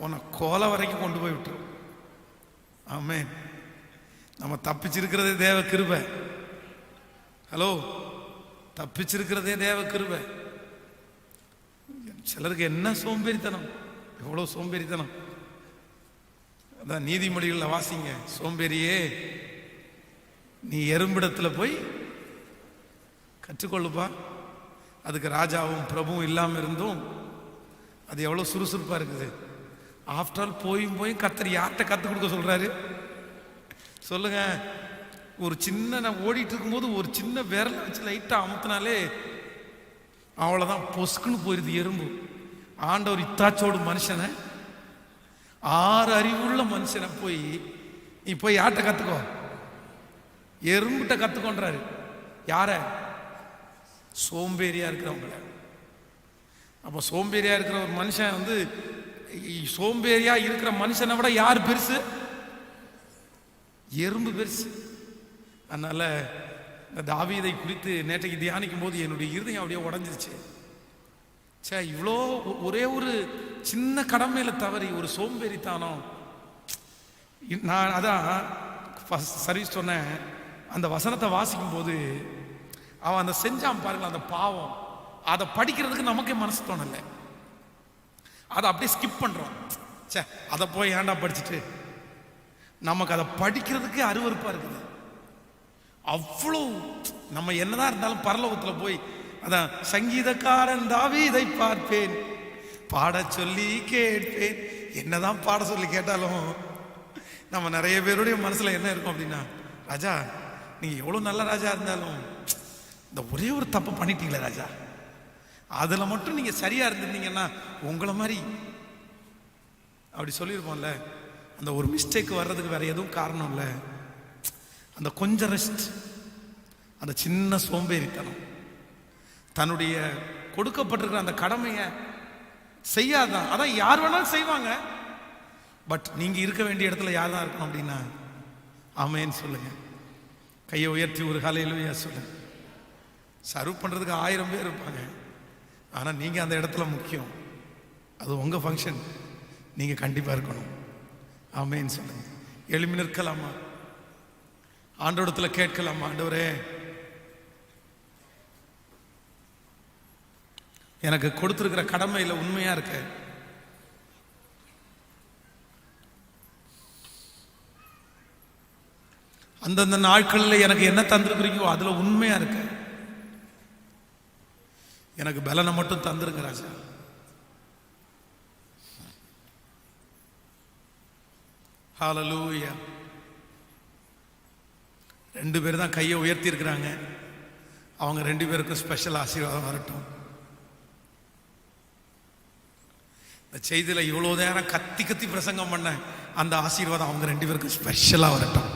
[SPEAKER 1] உன்னை கொலை வரைக்கும் கொண்டு போய் விட்டுரும். ஆமென். நம்ம தப்பிச்சிருக்கிறதே தேவ கிருபை. ஹலோ, தப்பிச்சிருக்கிறதே தேவ கிருபை. சிலருக்கு என்ன சோம்பேறித்தனம், எவ்வளவு சோம்பேறித்தனம். அதான் நீதிமொழிகளில் வாசிங்க, சோம்பேறியே நீ எறும்பிடத்துல போய் கற்றுக்கொள்ளுப்பா. அதுக்கு ராஜாவும் பிரபுவும் இல்லாமல் இருந்தும் அது எவ்வளோ சுறுசுறுப்பாக இருக்குது. ஆஃப்டர் ஆல் போயும் கர்த்தர் யார்கிட்ட கற்றுக் கொடுக்க சொல்கிறாரு சொல்லுங்க. ஒரு சின்ன நான் ஓடிட்டு இருக்கும்போது ஒரு சின்ன விரலை வச்சு லைட்டாக அமுத்தினாலே அவ்வளோதான், பொசுக்குன்னு போயிடுது எறும்பு. ஆண்டவர் இத்தாச்சோடு மனுஷனை, 6 அறிவுள்ள மனுஷனை போய் நீ போய் யார்கிட்ட கற்றுக்கோ, எறும்புகிட்ட கற்றுக்கொன்றாரு. யார? சோம்பேறியா இருக்கிறவங்கள. அப்போ சோம்பேறியா இருக்கிற ஒரு மனுஷன் சோம்பேறியா இருக்கிற மனுஷனை விட யார் பெருசு? எறும்பு பெருசு. அதனால இந்த தாவீதை குறித்து நேற்றைக்கு தியானிக்கும் போது என்னுடைய இருதயம் அப்படியே உடஞ்சிருச்சு. சே, இவ்வளோ ஒரே ஒரு சின்ன கடமையில தவறி ஒரு சோம்பேறித்தானம். நான் அதான் சர்வீஸ் சொன்னேன், அந்த வசனத்தை வாசிக்கும் போது அவன் அந்த செஞ்சான் பாருங்களா, அந்த பாவம், அதை படிக்கிறதுக்கு நமக்கே மனசு தோணலை. அதை அப்படியே ஸ்கிப் பண்றோம். சே, அதை போய் ஏன்டா படிச்சுட்டு, நமக்கு அதை படிக்கிறதுக்கு அருவருப்பா இருக்குது. அவ்வளோ நம்ம என்னதான் இருந்தாலும் பரலோகத்தில் போய் அதான் சங்கீதக்காரன் தாவீதை பார்ப்பேன், பாட சொல்லி கேட்பேன். என்னதான் பாட சொல்லி கேட்டாலும் நம்ம நிறைய பேருடைய மனசுல என்ன இருக்கும் அப்படின்னா, ராஜா நீங்க எவ்வளவு நல்ல ராஜா இருந்தாலும் இந்த ஒரே ஒரு தப்பு பண்ணிட்டீங்களே ராஜா, அதுல மட்டும் நீங்க சரியா இருந்திருந்தீங்கன்னா உங்களை மாதிரி அப்படி சொல்லியிருப்போம்ல. அந்த ஒரு மிஸ்டேக் வர்றதுக்கு வேற எதுவும் காரணம் இல்லை, அந்த கொஞ்சம் ரெஸ்ட், அந்த சின்ன சோம்பேறித்தனம், தன்னுடைய கொடுக்கப்பட்டிருக்கிற அந்த கடமையை செய்யாதான். அதான் யார் வேணாலும் செய்வாங்க, பட் நீங்க இருக்க வேண்டிய இடத்துல யார் தான் இருக்கணும் அப்படின்னா ஆமென் சொல்லுங்க. கையை உயர்த்தி ஒரு ஹல்லேலூயா சொல்லுங்க. சர்வ் பண்றதுக்கு 1000 பேர் இருப்பாங்க, ஆனா நீங்க அந்த இடத்துல முக்கியம். அது உங்க ஃபங்க்ஷன், நீங்க கண்டிப்பா இருக்கணும். ஆமென் சொல்லுங்க. எழுப்பி நிற்கலாமா? ஆண்டவரிடத்துல கேட்கலாமா? ஆண்டவரே, எனக்கு கொடுத்திருக்கிற கடமையில உண்மையா இருக்க, அந்தந்த நாட்களில் எனக்கு என்ன தந்திருக்கிறீங்களோ அதுல உண்மையா இருக்க, எனக்கு பலனை மட்டும் தந்துருங்க ராஜா. ஹல்லேலூயா. 2 பேர் தான் கையை உயர்த்தி இருக்கிறாங்க, அவங்க 2 பேருக்கும் ஸ்பெஷல் ஆசீர்வாதம் வரட்டும். இந்த செய்தியில இவ்வளவு நேரம் கத்தி கத்தி பிரசங்கம் பண்ண அந்த ஆசீர்வாதம் அவங்க 2 பேருக்கும் ஸ்பெஷலா வரட்டும்.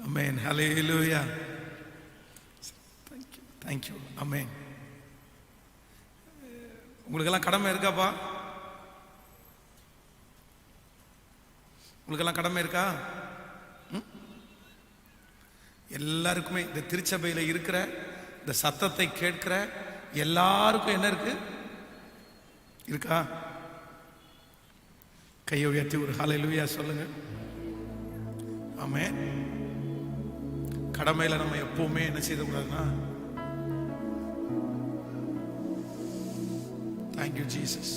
[SPEAKER 1] ஆமென். ஹல்லேலூயா. Thank you. ஆமென். உங்களுக்கெல்லாம் கடமை இருக்காப்பா? உங்களுக்கெல்லாம் கடமை இருக்கா? எல்லாருக்குமே, இந்த திருச்சபையில இருக்கிற இந்த சத்தத்தை கேட்கிற எல்லாருக்கும் என்ன இருக்கு? இருக்கா? கையை உயர்த்தி ஒரு ஹல்லேலூயா சொல்லுங்க. ஆமென். கடமையில நம்ம எப்பவுமே என்ன செய்யக்கூடாதுன்னா, தேங்க்யூ ஜீசஸ்.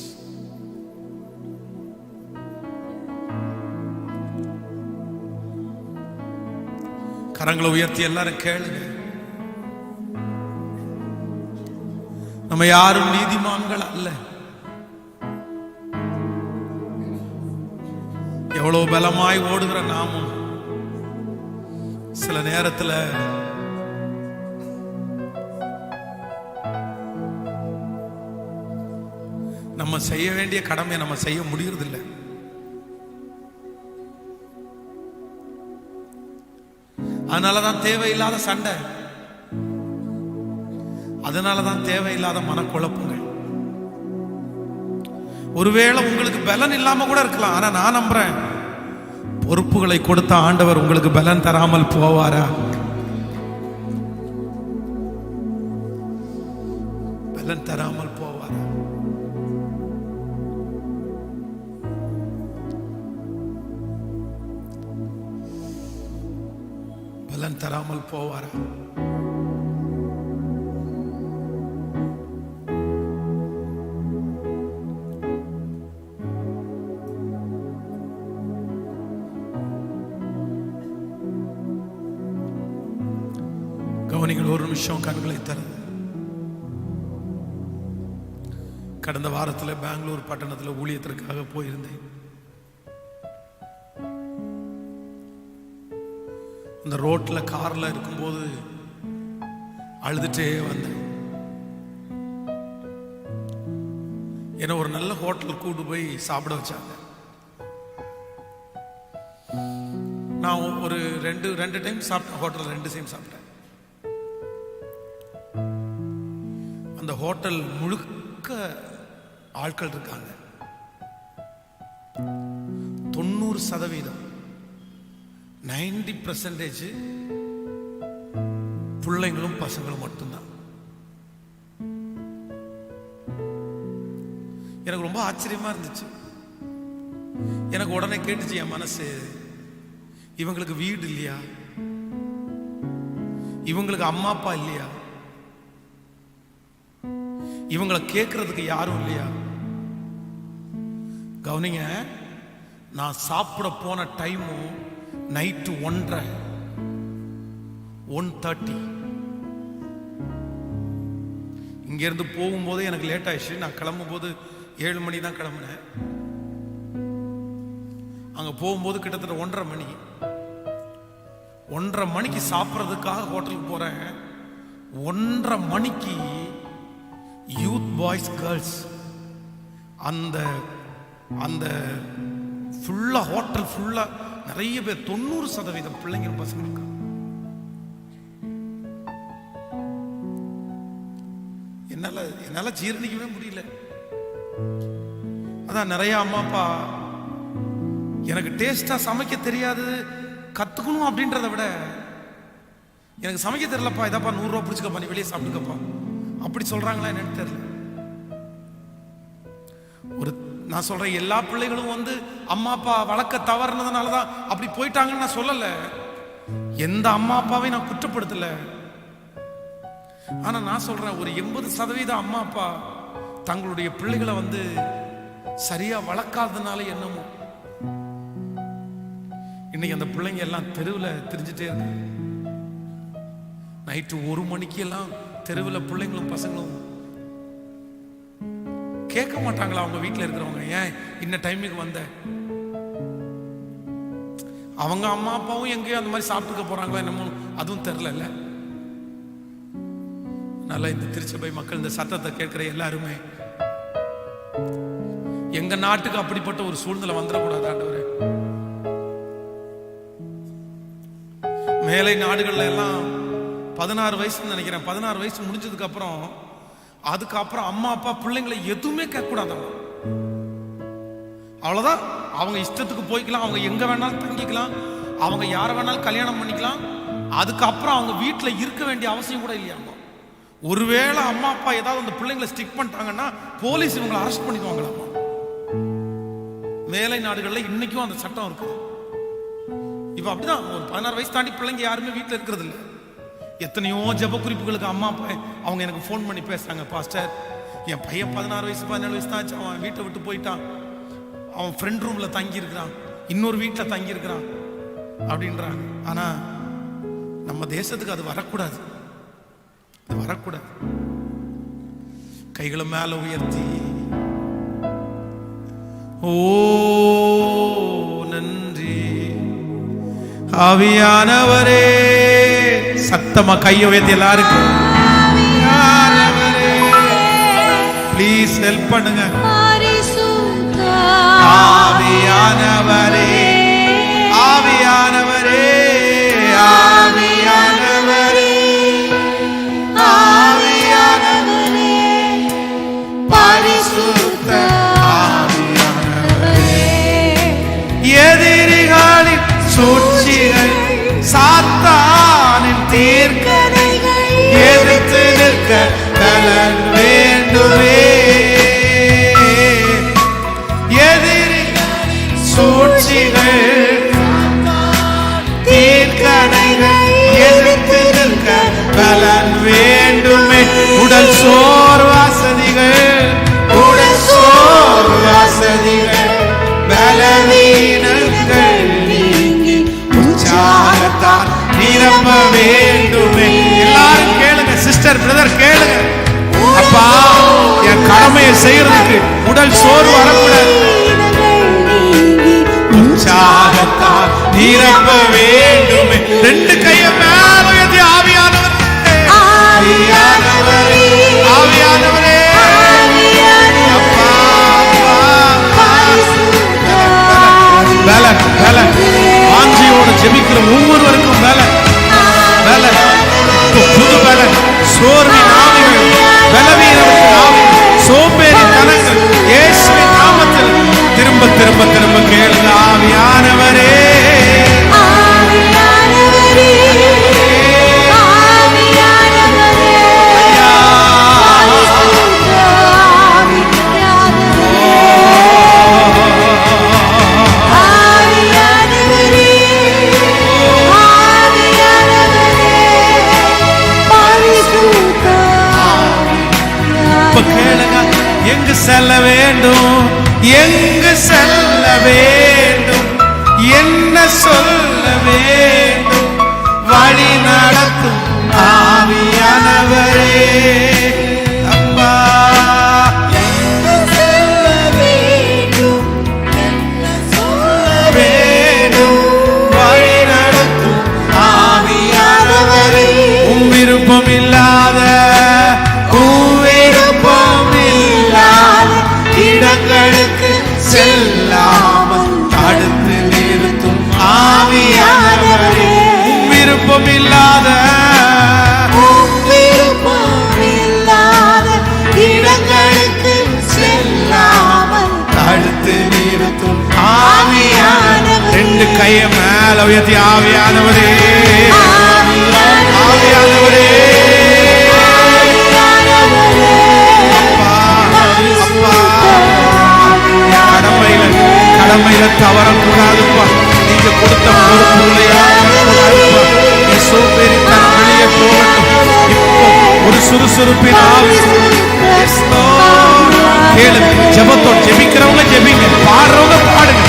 [SPEAKER 1] கரங்களை உயர்த்தி எல்லாரும் கேளுங்க. நம்ம யாரும் நீதிமான்கள் அல்ல. எவ்வளவு பலமாய் ஓடுகிற நாமும் சில நேரத்தில் நம்ம செய்ய வேண்டிய கடமையை நம்ம செய்ய முடியறதில்லை. அதனாலதான் தேவையில்லாத சண்டை, அதனாலதான் தேவையில்லாத மனக்குழப்பங்கள். ஒருவேளை உங்களுக்கு பலன் இல்லாம கூட இருக்கலாம், ஆனா நான் நம்புறேன், பொறுப்புகளை கொடுத்த ஆண்டவர் உங்களுக்கு பலன் தராமல் போவாரா? பலன் தராமல் போவாரா? பலன் தராமல் போவாரா? கவனிங்கள், ஒரு நிமிஷம் கண்களை திறந்து. கடந்த வாரத்தில் பெங்களூர் பட்டணத்தில் ஊழியத்திற்காக போயிருந்தேன். அந்த ரோட்ல கார்ல இருக்கும்போது அழுதுட்டே வந்தேன். என்ன ஒரு நல்ல ஹோட்டல் கூட்டு போய் சாப்பிட வச்சாங்க. நான் ஒரு ரெண்டு டைம் சாப்பிட்டேன் ஹோட்டல், 2 டைம் சாப்பிட்டேன். அந்த ஹோட்டல் முழுக்க ஆட்கள் இருக்காங்க. 90% 90% பிள்ளைங்களும் பசங்களும் மட்டும்தான். எனக்கு ரொம்ப ஆச்சரியமா இருந்துச்சு. எனக்கு உடனே கேட்டுச்சு என் மனசு, இவங்களுக்கு வீடு இல்லையா? இவங்களுக்கு அம்மா அப்பா இல்லையா? இவங்களை கேட்கறதுக்கு யாரும் இல்லையா? கவனிங்க, நான் சாப்பிட போன டைமும் நைட்டு 1:30 இங்க இருந்து போகும்போது எனக்கு லேட் ஆயிடுச்சு. நான் கிளம்பும் போது 7 மணி தான் கிளம்புனேன். அங்க போகும்போது கிட்டத்தட்ட 1:30 மணி. 1:30 மணிக்கு சாப்பிட்றதுக்காக ஹோட்டலுக்கு போறேன். 1:30 மணிக்கு யூத் பாய்ஸ் கேர்ள்ஸ் அந்த அந்த ஃபுல்லா ஹோட்டல் ஃபுல்லா நிறைய பேர், 90% பிள்ளைங்க பசங்களுக்கு. என்னால ஜீரணிக்கவே முடியல. அதான் நிறைய அம்மா அப்பா எனக்கு டேஸ்டா சமைக்க தெரியாது, கத்துக்கணும் அப்படின்றத விட எனக்கு சமைக்க தெரியலப்பா, இதாப்பா 100 ரூபா பிடிச்சுக்கப்பா, நீ வெளியே சாப்பிட்டுக்கப்பா அப்படி சொல்றாங்களா என்னன்னு தெரியல. நான் சொல்றேன், எல்லா பிள்ளைகளும் அம்மா அப்பா வளர்க்க தவறுனதுனாலதான் அப்படி போயிட்டாங்கன்னு நான் சொல்லல. எந்த அம்மா அப்பாவையும் நான் குற்றப்படுத்தல. ஆனா நான் சொல்றேன், ஒரு 80% அம்மா அப்பா தங்களுடைய பிள்ளைகளை சரியா வளர்க்காததுனால என்னமோ இன்னைக்கு அந்த பிள்ளைங்க எல்லாம் தெருவில் தெரிஞ்சுட்டே இருக்கு. நைட்டு 1 மணிக்கு எல்லாம் தெருவில் பிள்ளைங்களும் பசங்களும் கேட்க மாட்டாங்களா அவங்க வீட்டில் இருக்கிறவங்க, ஏன் இன்ன டைமுக்கு வந்த? அவங்க அம்மா அப்பாவும் எங்கேயோ அந்த மாதிரி சாப்பிட்டுக்க போறாங்களா என்னமோ, அதுவும் தெரியல. அதனால இந்த திருச்சபை மக்கள், இந்த சத்தத்தை கேட்கிற எல்லாருமே, எங்க நாட்டுக்கு அப்படிப்பட்ட ஒரு சூழ்நிலை வந்துடக்கூடாது ஆண்டவரே. மேலை நாடுகள்ல எல்லாம் 16 வயசுன்னு நினைக்கிறேன், 16 வயசு முடிஞ்சதுக்கு அப்புறம் அதுக்கப்புறம் அம்மா அப்பா பிள்ளைங்களை எதுவுமே கேட்கக்கூடாது. அவ்வளவுதான், அவங்க இஷ்டத்துக்கு போய்க்கலாம், அவங்க எங்க வேணாலும் தங்கிக்கலாம், அவங்க யாரை வேணாலும் கல்யாணம் பண்ணிக்கலாம். அதுக்கப்புறம் அவங்க வீட்டில் இருக்க வேண்டிய அவசியம் கூட இல்லையாமா. ஒருவேளை அம்மா அப்பா ஏதாவது அந்த பிள்ளைங்களை ஸ்டிக் பண்ணிட்டாங்கன்னா போலீஸ் இவங்களை அரெஸ்ட் பண்ணிக்குவாங்களாமா. மேலை நாடுகள்ல இன்னைக்கும் அந்த சட்டம் இருக்குது. இப்ப அப்படிதான், ஒரு 16 வயசு தாண்டி பிள்ளைங்க யாருமே வீட்டில் இருக்கிறது இல்லை. எத்தனையோ ஜெப குறிப்புகளுக்கு அம்மா அப்பா அவங்க எனக்கு ஃபோன் பண்ணி பேசுறாங்க, பாஸ்டர் என் பையன் 16 வயசு 17 வயசு தான், அவன் வீட்டை விட்டு போயிட்டான், அவன் ஃப்ரெண்ட் ரூம்ல தங்கி இருக்கிறான், இன்னொரு வீட்டில் தங்கி இருக்கிறான் அப்படின்றாங்க. ஆனா நம்ம தேசத்துக்கு அது வரக்கூடாது, அது வரக்கூடாது. கைகளை மேல உயர்த்தி, ஓ நன்றி ஆவியானவரே, சத்தமா கையை உயர்த்தி எல்லாருக்கும் ப்ளீஸ் ஹெல்ப் பண்ணுங்க. ஆவியானவரே, ஆவியானவரே, ஆவியானவரே, ஆவியானவரே, பரிசுத்த ஆவியானவரே, எதிரிகளின் சூழ்ச்சிகள், சாத்தானின் தீர்க்கணைகள் எதிர்த்து நிற்க பலன் வேண்டுமே. எதிரிகளின் சூழ்ச்சிகள், தீர்க்கணைகள் எதிர்த்து நிற்க பலன் வேண்டுமே. உடல் சோர்வாசதிகள், உடல் சோர்வாசதிகள், பலவீனங்கள் நீங்கி உற்சாகத்தால் நிரம்ப வேண்டுமே. எல்லாரும் கேளுங்க, சிஸ்டர் பிரதர் கேளுங்க. அப்பா, என் கடமையை செய்யறதுக்கு உடல் சோர்வு வரக்கூடாது, உற்சாகத்தால் நிரம்ப வேண்டுமே. 2 கையை மேல உயர்த்தி, ஆவியானவரே, ஆவியானவரே, ஆவியானவரே, அப்பா பலன் பலன், வாஞ்சியோடு ஜெபிக்கிற ஒவ்வொருவருக்கும் பலன் பலன், புது பலன், சோர்வின் ஆவிகள், பலவீனத்தின் ஆவி, சோம்பேறி தனங்கள் இயேசுவின் நாமத்தில் திரும்ப திரும்ப திரும்ப கேளுங்க. ஆவியானவரே, செல்ல வேண்டும், வழி நடத்தும் ஆவியானவரே. அப்பா விருப்பம் இல்லாத இடங்களுக்கு செல்லாமல் தடுத்து நிறுத்தும் ஆவியானவரே. விருப்பம் இல்லாத இடங்களுக்கு செல்லாமல் தடுத்து நிறுத்தும் ஆவியானவரே. ரெண்டு கையை மேல உயர்த்தி ஆவியானவரே, ஆவியானவரே. கடமையில தவறக்கூடாதுப்பா. நீங்க கொடுத்த பொறுப்புகளையா சோம்பேறித்தனம் வெளியே போகட்டும். இப்போ ஒரு சுறுசுறுப்பின் ஆவி. கேளுங்க, ஜெபத்தோடு ஜெபிக்கிறவங்க ஜெபிங்க, பாடுறவங்க பாடுங்க.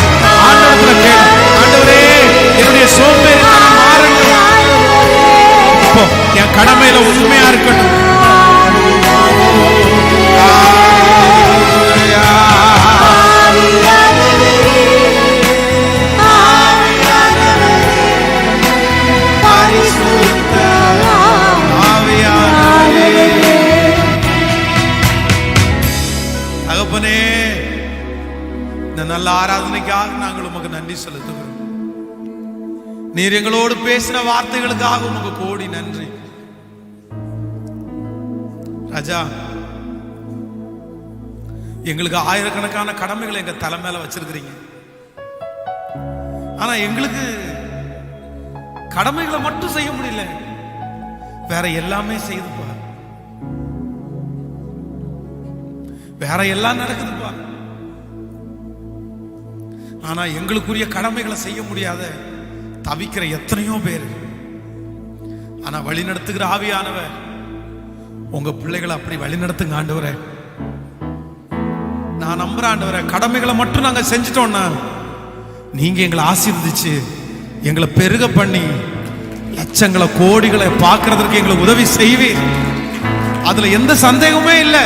[SPEAKER 1] ஆண்டவரத்துல கேளு, ஆண்டவரே என்னுடைய சோம்பேறித்தனம் மாறட்டும். இப்போ என் கடமையில உண்மையா இருக்கட்டும். தகப்பனே, இந்த நல்ல ஆராதனைக்காக நாங்கள் உமக்கு நன்றி செலுத்துகிறோம். நீர் எங்களோடு பேசின வார்த்தைகளுக்காக உமக்கு கோடி நன்றி ராஜா. எங்களுக்கு ஆயிரக்கணக்கான கடமைகளை எங்க தலை மேல வச்சிருக்கிறீங்க. ஆனா எங்களுக்கு கடமைகளை மட்டும் செய்ய முடியல, வேற எல்லாமே செய்துப்பா. வேற எல்லாம் நடக்குதுப்பா. ஆனா எங்களுக்குரிய கடமைகளை செய்ய முடியாத தவிக்கிற எத்தனையோ பேர். ஆனா வழி நடத்துகிற ஆவியானவர் உங்க பிள்ளைகளை அப்படி வழி நடத்துங்க ஆண்டவரே. நான் நம்புறேன் ஆண்டவரே, கடமைகளை மட்டும் நாங்க செஞ்சிட்டோம்னா நீங்க எங்களை ஆசீர்வதிச்சு எங்களை பெருக பண்ணி லட்சங்களை கோடிகளை பார்க்கறதுக்கு எங்களுக்கு உதவி செய்வீர். அதுல எந்த சந்தேகமே இல்லை.